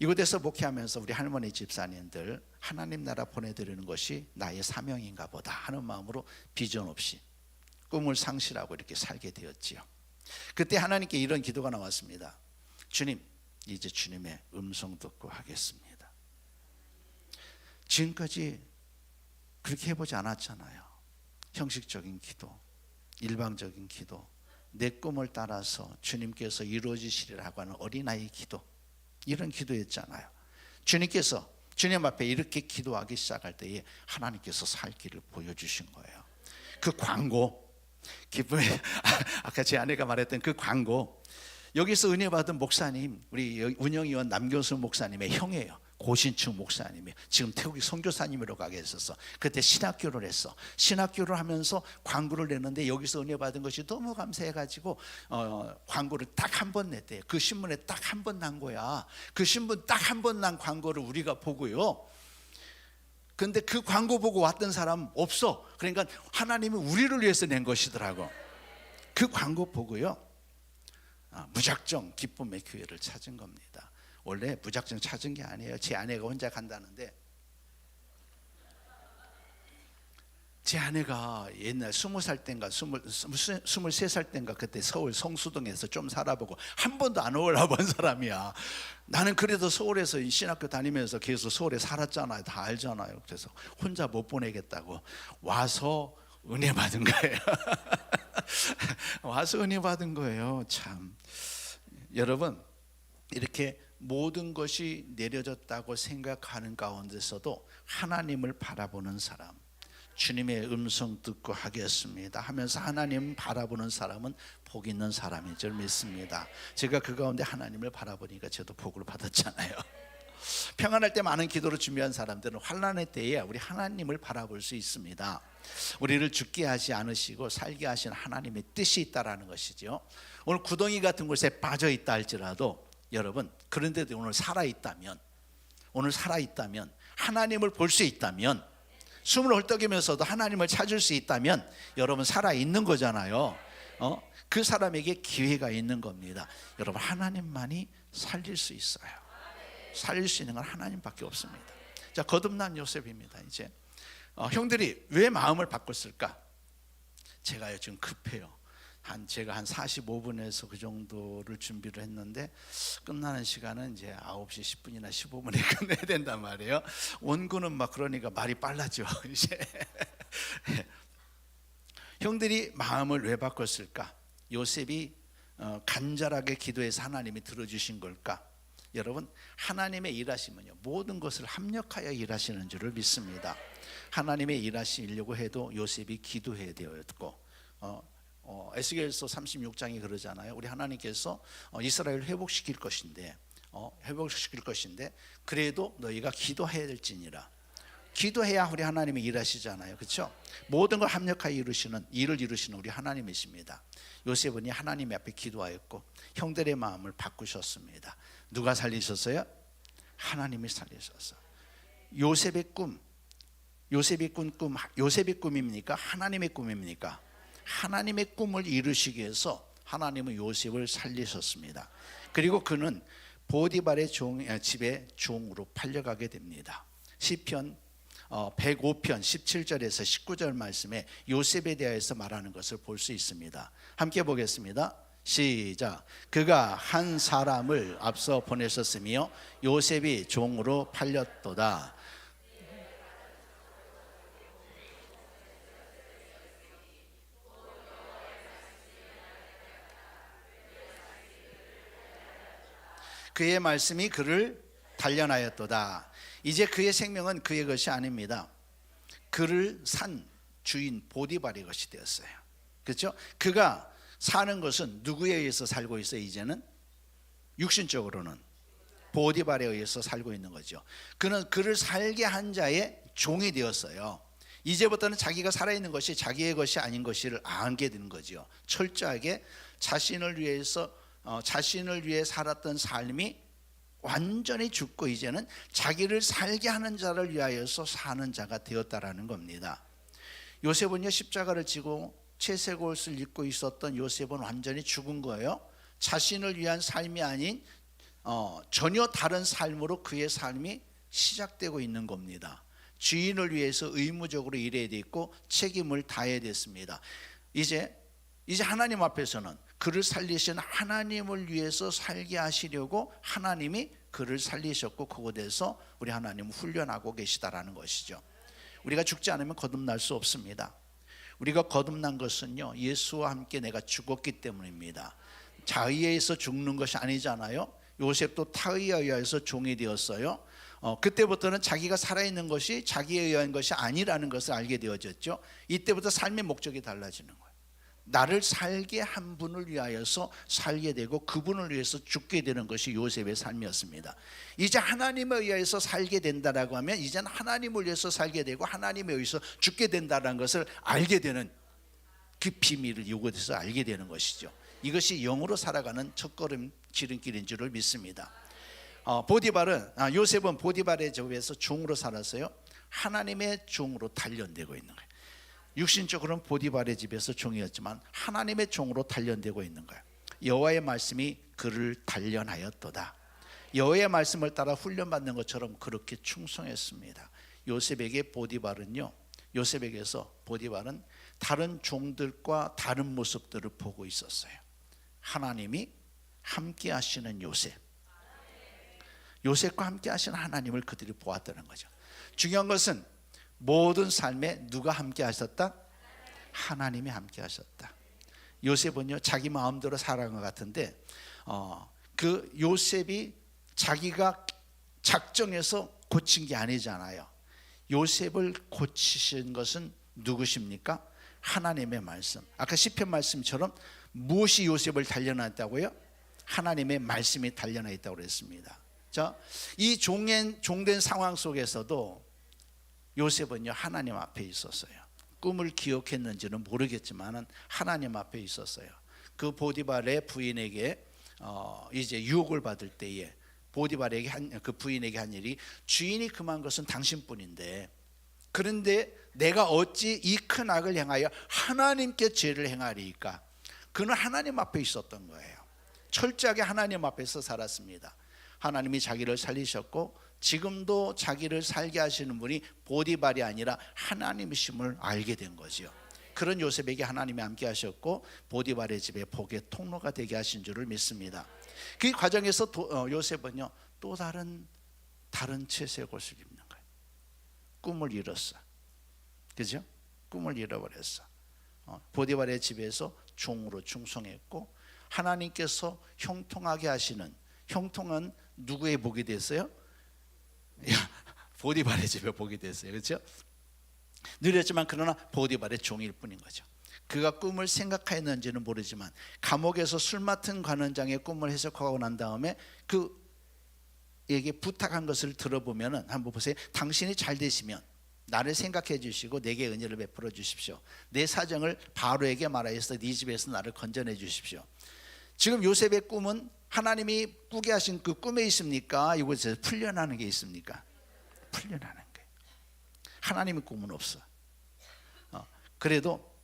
이곳에서 목회하면서 우리 할머니 집사님들 하나님 나라 보내드리는 것이 나의 사명인가 보다 하는 마음으로 비전 없이 꿈을 상실하고 이렇게 살게 되었지요. 그때 하나님께 이런 기도가 나왔습니다. 주님, 이제 주님의 음성 듣고 하겠습니다. 지금까지 그렇게 해보지 않았잖아요. 형식적인 기도, 일방적인 기도, 내 꿈을 따라서 주님께서 이루어지시리라고 하는 어린아이 기도, 이런 기도였잖아요. 주님께서 주님 앞에 이렇게 기도하기 시작할 때에 하나님께서 살 길을 보여주신 거예요. 그 광고, 기쁨의 아까 제 아내가 말했던 그 광고, 여기서 은혜 받은 목사님, 우리 운영위원 남교수 목사님의 형이에요. 고신층 목사님이 지금 태국이 선교사님으로 가게 했었어. 그때 신학교를 했어. 신학교를 하면서 광고를 냈는데 여기서 은혜 받은 것이 너무 감사해가지고 광고를 딱 한 번 냈대요. 그 신문에 딱 한 번 난 거야. 그 신문 딱 한 번 난 광고를 우리가 보고요. 근데 그 광고 보고 왔던 사람 없어. 그러니까 하나님이 우리를 위해서 낸 것이더라고. 그 광고 보고요, 무작정 기쁨의 교회를 찾은 겁니다. 원래 무작정 찾은 게 아니에요. 제 아내가 혼자 간다는데, 제 아내가 옛날 20살 땐가 23살 땐가 그때 서울 성수동에서 좀 살아보고 한 번도 안 올라본 사람이야. 나는 그래도 서울에서 신학교 다니면서 계속 서울에 살았잖아요. 다 알잖아요. 그래서 혼자 못 보내겠다고 와서 은혜 받은 거예요. 와서 은혜 받은 거예요. 참, 여러분, 이렇게 모든 것이 내려졌다고 생각하는 가운데서도 하나님을 바라보는 사람, 주님의 음성 듣고 하겠습니다 하면서 하나님 바라보는 사람은 복 있는 사람인 줄 믿습니다. 제가 그 가운데 하나님을 바라보니까 저도 복을 받았잖아요. 평안할 때 많은 기도를 준비한 사람들은 환난의 때에 우리 하나님을 바라볼 수 있습니다. 우리를 죽게 하지 않으시고 살게 하신 하나님의 뜻이 있다라는 것이죠. 오늘 구덩이 같은 곳에 빠져 있다 할지라도 여러분, 그런데도 오늘 살아있다면 하나님을 볼 수 있다면, 숨을 헐떡이면서도 하나님을 찾을 수 있다면 여러분 살아있는 거잖아요. 그 사람에게 기회가 있는 겁니다. 여러분, 하나님만이 살릴 수 있어요. 살릴 수 있는 건 하나님밖에 없습니다. 자, 거듭난 요셉입니다. 이제 형들이 왜 마음을 바꿨을까? 제가요 지금 급해요. 제가 한 45분에서 그 정도를 준비를 했는데 끝나는 시간은 이제 9시 10분이나 15분에 끝내야 된단 말이에요. 원고는 막 그러니까 말이 빨라져 이제. 형들이 마음을 왜 바꿨을까? 요셉이 간절하게 기도해서 하나님이 들어주신 걸까? 여러분, 하나님의 일하시면요 모든 것을 합력하여 일하시는 줄을 믿습니다. 하나님의 일하시려고 해도 요셉이 기도해야 되었고, 에스겔서 36장이 그러잖아요. 우리 하나님께서 이스라엘을 회복시킬 것인데 그래도 너희가 기도해야 될지니라. 기도해야 우리 하나님이 일하시잖아요. 그렇죠? 모든 걸 합력하여 일을 이루시는 우리 하나님이십니다. 요셉은 하나님 앞에 기도하였고 형들의 마음을 바꾸셨습니다. 누가 살리셨어요? 하나님이 살리셨어. 요셉의 꿈입니까? 하나님의 꿈입니까? 하나님의 꿈을 이루시기 위해서 하나님은 요셉을 살리셨습니다. 그리고 그는 보디발의 집에 종으로 팔려가게 됩니다. 시편 105편 17절에서 19절 말씀에 요셉에 대해서 말하는 것을 볼 수 있습니다. 함께 보겠습니다. 시작. 그가 한 사람을 앞서 보내셨으며 요셉이 종으로 팔렸도다. 그의 말씀이 그를 단련하였도다. 이제 그의 생명은 그의 것이 아닙니다. 그를 산 주인 보디발의 것이 되었어요. 그렇죠? 그가 사는 것은 누구에 의해서 살고 있어요? 이제는 육신적으로는 보디발에 의해서 살고 있는 거죠. 그는 그를 살게 한 자의 종이 되었어요. 이제부터는 자기가 살아있는 것이 자기의 것이 아닌 것을 알게 되는 거죠. 철저하게 자신을 위해 살았던 삶이 완전히 죽고 이제는 자기를 살게 하는 자를 위하여서 사는 자가 되었다라는 겁니다. 요셉은요, 십자가를 지고 채색 옷을 입고 있었던 요셉은 완전히 죽은 거예요. 자신을 위한 삶이 아닌 전혀 다른 삶으로 그의 삶이 시작되고 있는 겁니다. 주인을 위해서 의무적으로 일해야 됐고 책임을 다해야 됐습니다. 이제 하나님 앞에서는 그를 살리신 하나님을 위해서 살게 하시려고 하나님이 그를 살리셨고 그곳에서 우리 하나님을 훈련하고 계시다라는 것이죠. 우리가 죽지 않으면 거듭날 수 없습니다. 우리가 거듭난 것은요, 예수와 함께 내가 죽었기 때문입니다. 자의에 의해서 죽는 것이 아니잖아요. 요셉도 타의에 의해서 종이 되었어요. 그때부터는 자기가 살아있는 것이 자기에 의한 것이 아니라는 것을 알게 되어졌죠. 이때부터 삶의 목적이 달라지는 거예요. 나를 살게 한 분을 위하여서 살게 되고 그분을 위해서 죽게 되는 것이 요셉의 삶이었습니다. 이제 하나님에 의해서 살게 된다라고 하면 이제는 하나님을 위해서 살게 되고 하나님에 의해서 죽게 된다는 것을 알게 되는 그 비밀을 이곳에서 알게 되는 것이죠. 이것이 영으로 살아가는 첫걸음 지름길인 줄을 믿습니다. 요셉은 보디발의 집에서 종으로 살았어요. 하나님의 종으로 단련되고 있는 거예요. 육신적으로는 보디발의 집에서 종이었지만 하나님의 종으로 단련되고 있는 거예요. 여호와의 말씀이 그를 단련하였도다. 여호와의 말씀을 따라 훈련받는 것처럼 그렇게 충성했습니다. 요셉에게서 보디발은 다른 종들과 다른 모습들을 보고 있었어요. 하나님이 함께 하시는 요셉과 함께 하시는 하나님을 그들이 보았다는 거죠. 중요한 것은 모든 삶에 누가 함께 하셨다? 하나님이 함께 하셨다. 요셉은요, 자기 마음대로 살아간 것 같은데 그 요셉이 자기가 작정해서 고친 게 아니잖아요. 요셉을 고치신 것은 누구십니까? 하나님의 말씀. 아까 시편 말씀처럼 무엇이 요셉을 단련했다고요? 하나님의 말씀이 단련해 있다고 그랬습니다. 자, 이 종된 상황 속에서도 요셉은요, 하나님 앞에 있었어요. 꿈을 기억했는지는 모르겠지만 하나님 앞에 있었어요. 그 보디발의 부인에게 이제 유혹을 받을 때에 보디발에게 그 부인에게 한 일이, 주인이 금한 것은 당신뿐인데 그런데 내가 어찌 이 큰 악을 행하여 하나님께 죄를 행하리이까? 그는 하나님 앞에 있었던 거예요. 철저하게 하나님 앞에서 살았습니다. 하나님이 자기를 살리셨고 지금도 자기를 살게 하시는 분이 보디발이 아니라 하나님이심을 알게 된 거죠. 그런 요셉에게 하나님이 함께 하셨고 보디발의 집에 복의 통로가 되게 하신 줄을 믿습니다. 그 과정에서 요셉은요, 또 다른 채색 옷을 입는 거예요. 꿈을 잃었어. 그죠? 꿈을 잃어버렸어. 보디발의 집에서 종으로 충성했고 하나님께서 형통하게 하시는, 형통은 누구의 복이 됐어요? 보디발의 집에 복이 됐어요. 그렇죠? 느렸지만 그러나 보디발의 종일 뿐인 거죠. 그가 꿈을 생각했는지는 모르지만 감옥에서 술 맡은 관원장의 꿈을 해석하고 난 다음에 그에게 부탁한 것을 들어보면, 한번 보세요. 당신이 잘 되시면 나를 생각해 주시고 내게 은혜를 베풀어 주십시오. 내 사정을 바로에게 말하여서 네 집에서 나를 건져내 주십시오. 지금 요셉의 꿈은 하나님이 꾸게 하신 그 꿈에 있습니까? 이곳에서 풀려나는 게 있습니까? 풀려나는 거예요. 하나님의 꿈은 없어. 그래도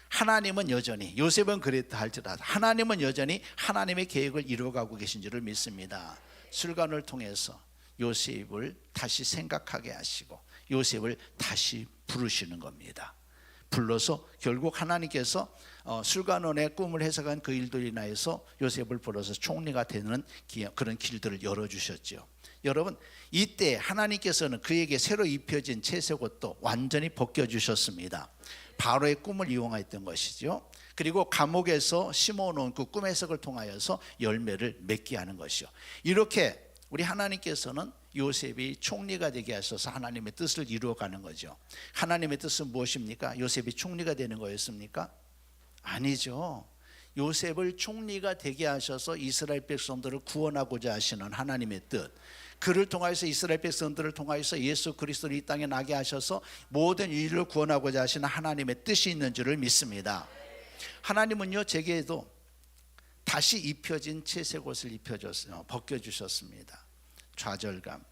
하나님은 여전히, 요셉은 그랬다 할지라도 하나님은 여전히 하나님의 계획을 이루어가고 계신 줄을 믿습니다. 술관을 통해서 요셉을 다시 생각하게 하시고 요셉을 다시 부르시는 겁니다. 불러서 결국 하나님께서 술관원의 꿈을 해석한 그 일들로 인하여서 요셉을 불러서 총리가 되는 그런 길들을 열어주셨죠. 여러분, 이때 하나님께서는 그에게 새로 입혀진 채색 옷도 완전히 벗겨주셨습니다. 바로의 꿈을 이용했던 것이죠. 그리고 감옥에서 심어놓은 그 꿈 해석을 통하여서 열매를 맺게 하는 것이요. 이렇게 우리 하나님께서는 요셉이 총리가 되게 하셔서 하나님의 뜻을 이루어가는 거죠. 하나님의 뜻은 무엇입니까? 요셉이 총리가 되는 거였습니까? 아니죠. 요셉을 총리가 되게 하셔서 이스라엘 백성들을 구원하고자 하시는 하나님의 뜻, 그를 통하여서 이스라엘 백성들을 통하여서 예수 그리스도를 이 땅에 나게 하셔서 모든 인류를 구원하고자 하시는 하나님의 뜻이 있는 줄을 믿습니다. 하나님은요, 제게도 다시 입혀진 채색 옷을 벗겨주셨습니다. 좌절감,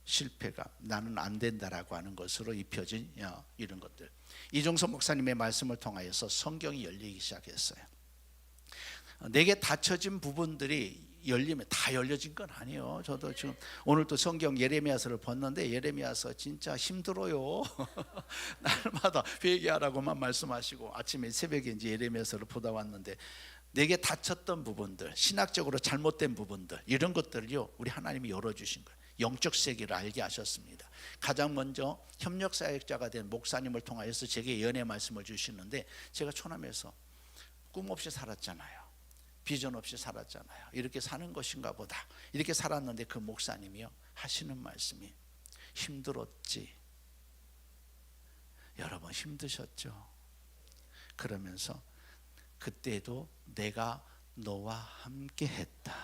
실패감, 나는 안 된다라고 하는 것으로 입혀진 이런 것들. 이종석 목사님의 말씀을 통하여서 성경이 열리기 시작했어요. 내게 닫혀진 부분들이 열리면 다 열려진 건 아니에요. 저도 지금 오늘 또 성경 예레미야서를 봤는데 예레미야서 진짜 힘들어요. 날마다 회개하라고만 말씀하시고 아침에 새벽에 이제 예레미야서를 보다 왔는데 내게 닫혔던 부분들, 신학적으로 잘못된 부분들, 이런 것들을요 우리 하나님이 열어주신 거예요. 영적 세계를 알게 하셨습니다. 가장 먼저 협력사역자가 된 목사님을 통하여서 제게 예언의 말씀을 주시는데, 제가 초남에서 꿈 없이 살았잖아요. 비전 없이 살았잖아요. 이렇게 사는 것인가 보다 이렇게 살았는데 그 목사님이요 하시는 말씀이, 힘들었지, 여러 번 힘드셨죠. 그러면서 그때도 내가 너와 함께 했다.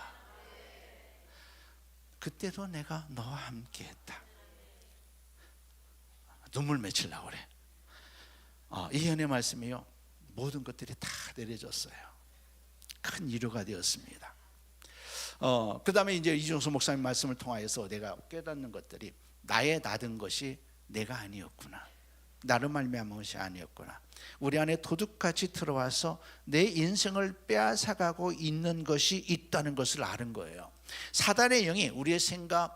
그때도 내가 너와 함께 했다. 눈물 맺히려고 그래. 이 연의 말씀이요 모든 것들이 다 내려졌어요. 큰 위로가 되었습니다. 그 다음에 이제 이종수 목사님 말씀을 통하여서 내가 깨닫는 것들이, 나의 닫은 것이 내가 아니었구나, 나를 말미암은 것이 아니었구나, 우리 안에 도둑같이 들어와서 내 인생을 빼앗아가고 있는 것이 있다는 것을 아는 거예요. 사단의 영이 우리의 생각,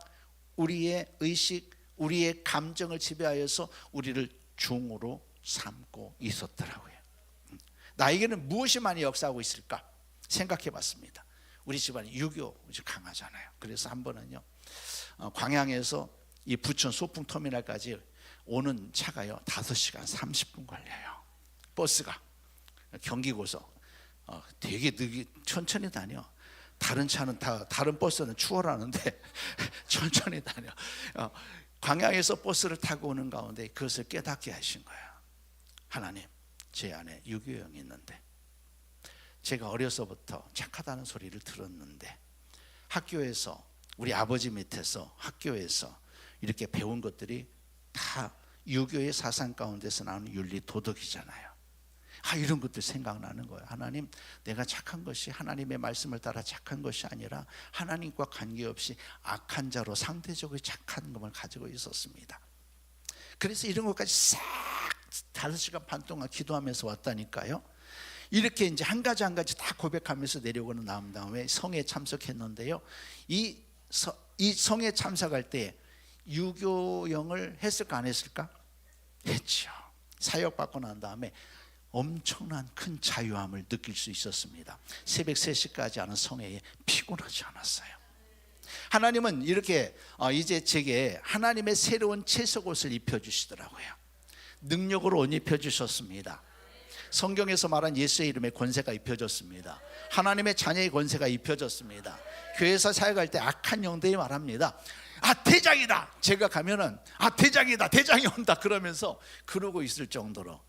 우리의 의식, 우리의 감정을 지배하여서 우리를 종으로 삼고 있었더라고요. 나에게는 무엇이 많이 역사하고 있을까 생각해 봤습니다. 우리 집안이 유교 강하잖아요. 그래서 한 번은요 광양에서 이 부천 소풍터미널까지 오는 차가요 5시간 30분 걸려요. 버스가 경기고속 되게 천천히 다녀. 다른 차는 다른 버스는 추월하는데 천천히 다녀. 광양에서 버스를 타고 오는 가운데 그것을 깨닫게 하신 거예요. 하나님, 제 안에 유교형이 있는데, 제가 어려서부터 착하다는 소리를 들었는데 학교에서, 우리 아버지 밑에서 학교에서 이렇게 배운 것들이 다 유교의 사상 가운데서 나오는 윤리 도덕이잖아요. 이런 것들 생각나는 거예요. 하나님, 내가 착한 것이 하나님의 말씀을 따라 착한 것이 아니라 하나님과 관계없이 악한 자로 상대적으로 착한 것을 가지고 있었습니다. 그래서 이런 것까지 싹 5시간 반 동안 기도하면서 왔다니까요. 이렇게 이제 한 가지 한 가지 다 고백하면서 내려오는 다음에 성에 참석했는데요. 이 성에 참석할 때 유교형을 했을까 안 했을까? 했죠. 사역받고 난 다음에 엄청난 큰 자유함을 느낄 수 있었습니다. 새벽 3시까지 하는 성회에 피곤하지 않았어요. 하나님은 이렇게 이제 제게 하나님의 새로운 채석옷을 입혀주시더라고요. 능력으로 옷 입혀주셨습니다. 성경에서 말한 예수의 이름에 권세가 입혀졌습니다. 하나님의 자녀의 권세가 입혀졌습니다. 교회에서 사역할 때 악한 영들이 말합니다. 대장이다. 제가 가면은 대장이다, 대장이 온다 그러면서 그러고 있을 정도로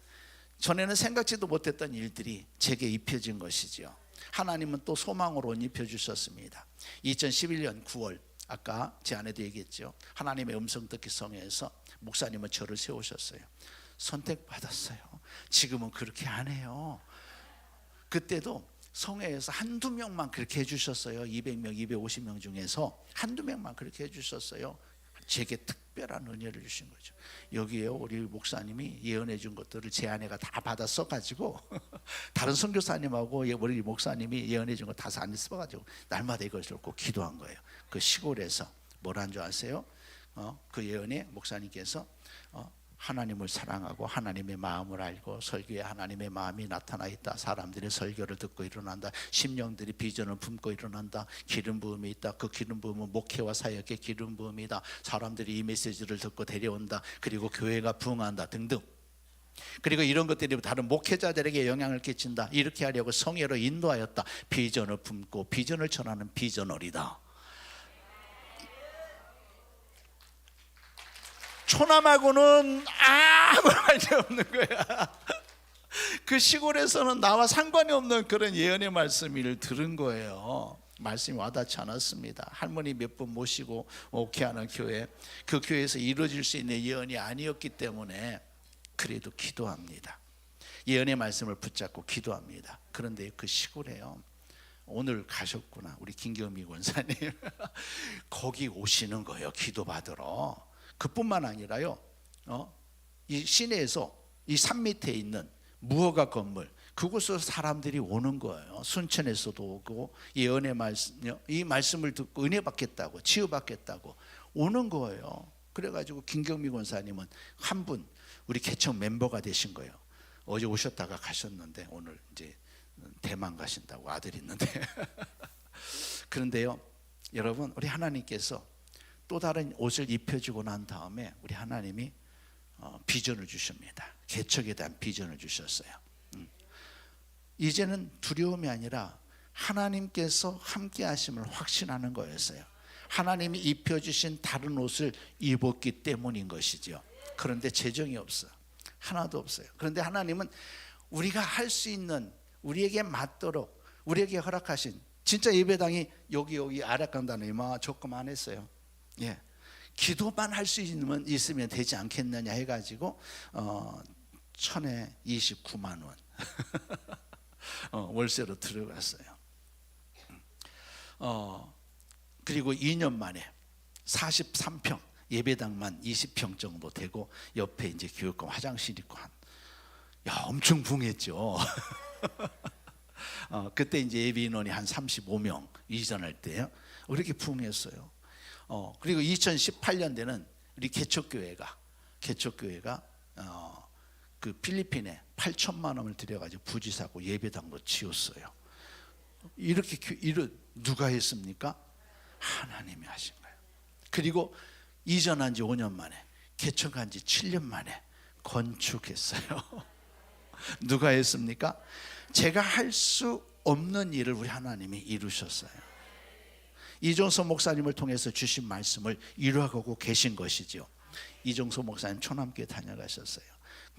전에는 생각지도 못했던 일들이 제게 입혀진 것이지요. 하나님은 또 소망으로 옷 입혀주셨습니다. 2011년 9월 아까 제 아내도 얘기했죠. 하나님의 음성 듣기 성회에서 목사님은 저를 세우셨어요. 선택받았어요. 지금은 그렇게 안 해요. 그때도 성회에서 한두 명만 그렇게 해주셨어요. 200명, 250명 중에서 한두 명만 그렇게 해주셨어요. 제게 특별한 은혜를 주신 거죠. 여기에요 우리 목사님이 예언해 준 것들을 제 아내가 다 받아 써가지고 다른 선교사님하고 우리 목사님이 예언해 준 거 다 안 써가지고 날마다 이것을 꼭 기도한 거예요. 그 시골에서 뭐라는 줄 아세요? 그 예언에 목사님께서 하나님을 사랑하고 하나님의 마음을 알고 설교에 하나님의 마음이 나타나 있다. 사람들이 설교를 듣고 일어난다. 심령들이 비전을 품고 일어난다. 기름 부음이 있다. 그 기름 부음은 목회와 사역의 기름 부음이다. 사람들이 이 메시지를 듣고 데려온다. 그리고 교회가 부흥한다 등등. 그리고 이런 것들이 다른 목회자들에게 영향을 끼친다. 이렇게 하려고 성회로 인도하였다. 비전을 품고 비전을 전하는 비전어리다. 초남하고는 아무 관계 없는 거야. 그 시골에서는 나와 상관이 없는 그런 예언의 말씀을 들은 거예요. 말씀이 와닿지 않았습니다. 할머니 몇 번 모시고 목회하는 교회, 그 교회에서 이루어질 수 있는 예언이 아니었기 때문에 그래도 기도합니다. 예언의 말씀을 붙잡고 기도합니다. 그런데 그 시골에요, 오늘 가셨구나 우리 김경미 권사님 거기 오시는 거예요, 기도받으러. 그뿐만 아니라요, 이 시내에서 이 산 밑에 있는 무허가 건물, 그곳에서 사람들이 오는 거예요. 순천에서도 오고 예언의 말씀, 이 말씀을 듣고 은혜 받겠다고, 치유 받겠다고 오는 거예요. 그래가지고 김경미 권사님은 한 분 우리 개척 멤버가 되신 거예요. 어제 오셨다가 가셨는데 오늘 이제 대만 가신다고, 아들 있는데 그런데요, 여러분, 우리 하나님께서 또 다른 옷을 입혀주고 난 다음에 우리 하나님이 비전을 주십니다. 개척에 대한 비전을 주셨어요. 이제는 두려움이 아니라 하나님께서 함께 하심을 확신하는 거였어요. 하나님이 입혀주신 다른 옷을 입었기 때문인 것이죠. 그런데 재정이 없어요. 하나도 없어요. 그런데 하나님은 우리가 할 수 있는, 우리에게 맞도록 우리에게 허락하신, 진짜 예배당이 여기 아락강단에 조금 안 했어요. 예, 기도만 할 수 있으면 되지 않겠느냐 해가지고 1,029만 원 월세로 들어갔어요. 그리고 2년 만에 43평, 예배당만 20평 정도 되고 옆에 이제 교육관 화장실 있고 엄청 붕했죠. 그때 이제 예배 인원이 한 35명 이전할 때요, 그렇게 붕했어요. 그리고 2018년대는 우리 개척교회가 그 필리핀에 8천만 원을 들여가지고 부지 사고 예배당도 지었어요. 이렇게 누가 했습니까? 하나님이 하신 거예요. 그리고 이전한 지 5년 만에, 개척한 지 7년 만에 건축했어요. 누가 했습니까? 제가 할 수 없는 일을 우리 하나님이 이루셨어요. 이종서 목사님을 통해서 주신 말씀을 이루어가고 계신 것이죠. 이종서 목사님 초남교회 다녀가셨어요.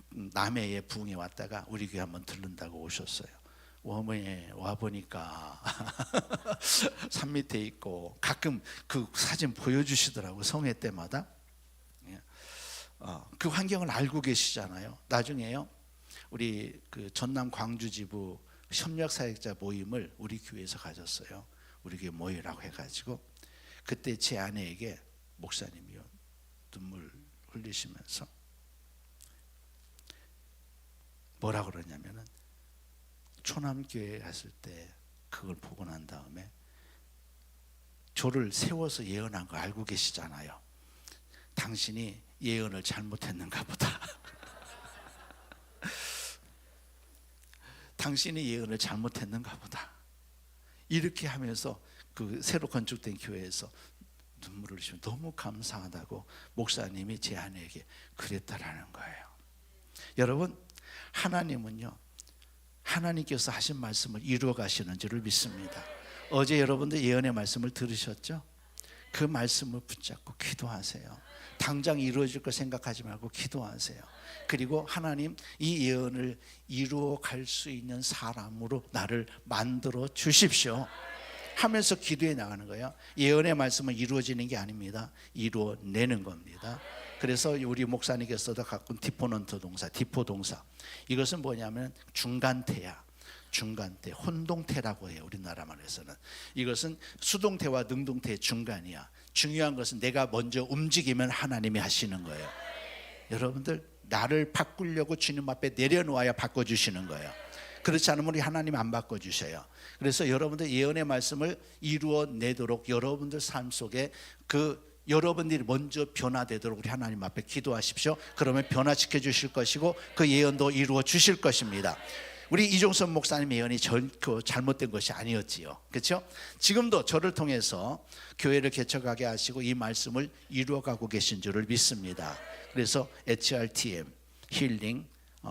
남해에 부흥에 왔다가 우리 교회 한번 들른다고 오셨어요. 어머니 와보니까 산 밑에 있고, 가끔 그 사진 보여주시더라고, 성회 때마다. 그 환경을 알고 계시잖아요. 나중에요, 우리 그 전남 광주 지부 협력사역자 모임을 우리 교회에서 가졌어요. 우리 교회 모이라고 해가지고, 그때 제 아내에게 목사님이요 눈물 흘리시면서 뭐라 그러냐면은, 초남교회 갔을 때 그걸 보고 난 다음에 저를 세워서 예언한 거 알고 계시잖아요. 당신이 예언을 잘못했는가 보다. 당신이 예언을 잘못했는가 보다. 이렇게 하면서 그 새로 건축된 교회에서 눈물을 흘리시면 너무 감사하다고 목사님이 제 아내에게 그랬다라는 거예요. 여러분, 하나님은요, 하나님께서 하신 말씀을 이루어 가시는 줄을 믿습니다. 어제 여러분들 예언의 말씀을 들으셨죠? 그 말씀을 붙잡고 기도하세요. 당장 이루어질 걸 생각하지 말고 기도하세요. 그리고 하나님, 이 예언을 이루어 갈 수 있는 사람으로 나를 만들어 주십시오 하면서 기도해 나가는 거예요. 예언의 말씀은 이루어지는 게 아닙니다. 이루어내는 겁니다. 그래서 우리 목사님께서도 갖고 디포넌트 동사, 디포 동사, 이것은 뭐냐면 중간태야. 중간태, 혼동태라고 해요, 우리나라 말에서는. 이것은 수동태와 능동태의 중간이야. 중요한 것은 내가 먼저 움직이면 하나님이 하시는 거예요. 여러분들, 나를 바꾸려고 주님 앞에 내려놓아야 바꿔주시는 거예요. 그렇지 않으면 우리 하나님 안 바꿔주셔요. 그래서 여러분들 예언의 말씀을 이루어내도록 여러분들 삶 속에 여러분들이 먼저 변화되도록 우리 하나님 앞에 기도하십시오. 그러면 변화시켜 주실 것이고 그 예언도 이루어 주실 것입니다. 우리 이종선 목사님 예언이 잘못된 것이 아니었지요. 그렇죠? 지금도 저를 통해서 교회를 개척하게 하시고 이 말씀을 이루어가고 계신 줄을 믿습니다. 그래서 HRTM, 힐링,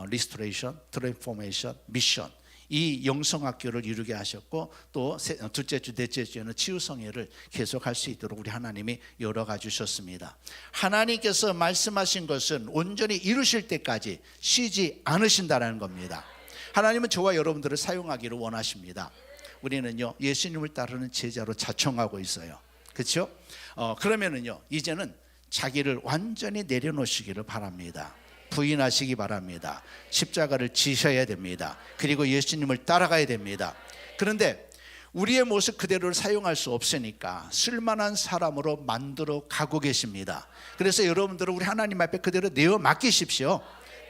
리스토레이션, 트랜스포메이션, 미션, 이 영성학교를 이루게 하셨고 또 둘째 주, 넷째 주에는 치유성회를 계속할 수 있도록 우리 하나님이 열어가 주셨습니다. 하나님께서 말씀하신 것은 온전히 이루실 때까지 쉬지 않으신다는 겁니다. 하나님은 저와 여러분들을 사용하기를 원하십니다. 우리는요 예수님을 따르는 제자로 자청하고 있어요. 그렇죠? 그러면은요 이제는 자기를 완전히 내려놓으시기를 바랍니다. 부인하시기 바랍니다. 십자가를 지셔야 됩니다. 그리고 예수님을 따라가야 됩니다. 그런데 우리의 모습 그대로를 사용할 수 없으니까 쓸만한 사람으로 만들어 가고 계십니다. 그래서 여러분들은 우리 하나님 앞에 그대로 내어 맡기십시오.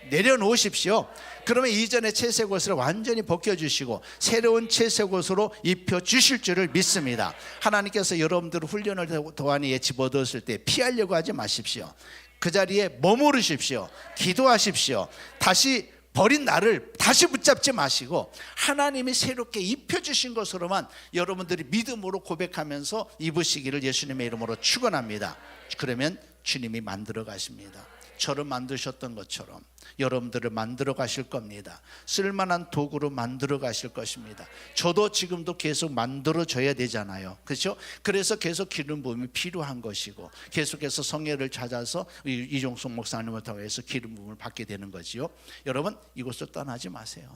내려놓으십시오. 그러면 이전의 채색 옷을 완전히 벗겨주시고 새로운 채색 옷으로 입혀주실 줄을 믿습니다. 하나님께서 여러분들을 훈련을 도안에 집어넣었을 때 피하려고 하지 마십시오. 그 자리에 머무르십시오. 기도하십시오. 다시 버린 나를 다시 붙잡지 마시고 하나님이 새롭게 입혀주신 것으로만 여러분들이 믿음으로 고백하면서 입으시기를 예수님의 이름으로 축원합니다. 그러면 주님이 만들어 가십니다. 저를 만드셨던 것처럼 여러분들을 만들어 가실 겁니다. 쓸만한 도구로 만들어 가실 것입니다. 저도 지금도 계속 만들어져야 되잖아요. 그렇죠? 그래서 계속 기름 부음이 필요한 것이고 계속해서 성례를 찾아서 이종숙 목사님을 통해서 기름 부음을 받게 되는 거지요. 여러분 이곳을 떠나지 마세요.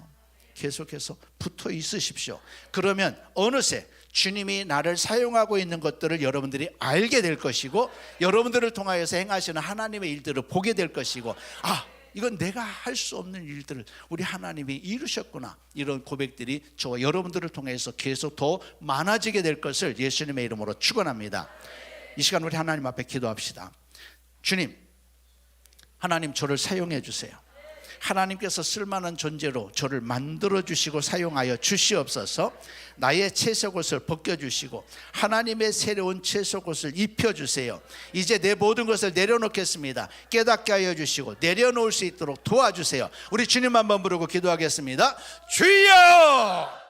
계속해서 붙어 있으십시오. 그러면 어느새 주님이 나를 사용하고 있는 것들을 여러분들이 알게 될 것이고 여러분들을 통하여서 행하시는 하나님의 일들을 보게 될 것이고 이건 내가 할 수 없는 일들을 우리 하나님이 이루셨구나. 이런 고백들이 저와 여러분들을 통해서 계속 더 많아지게 될 것을 예수님의 이름으로 축원합니다. 이 시간 우리 하나님 앞에 기도합시다. 주님, 하나님 저를 사용해 주세요. 하나님께서 쓸만한 존재로 저를 만들어 주시고 사용하여 주시옵소서. 나의 채색옷을 벗겨주시고 하나님의 새로운 채색옷을 입혀주세요. 이제 내 모든 것을 내려놓겠습니다. 깨닫게 하여 주시고 내려놓을 수 있도록 도와주세요. 우리 주님 한번 부르고 기도하겠습니다. 주여!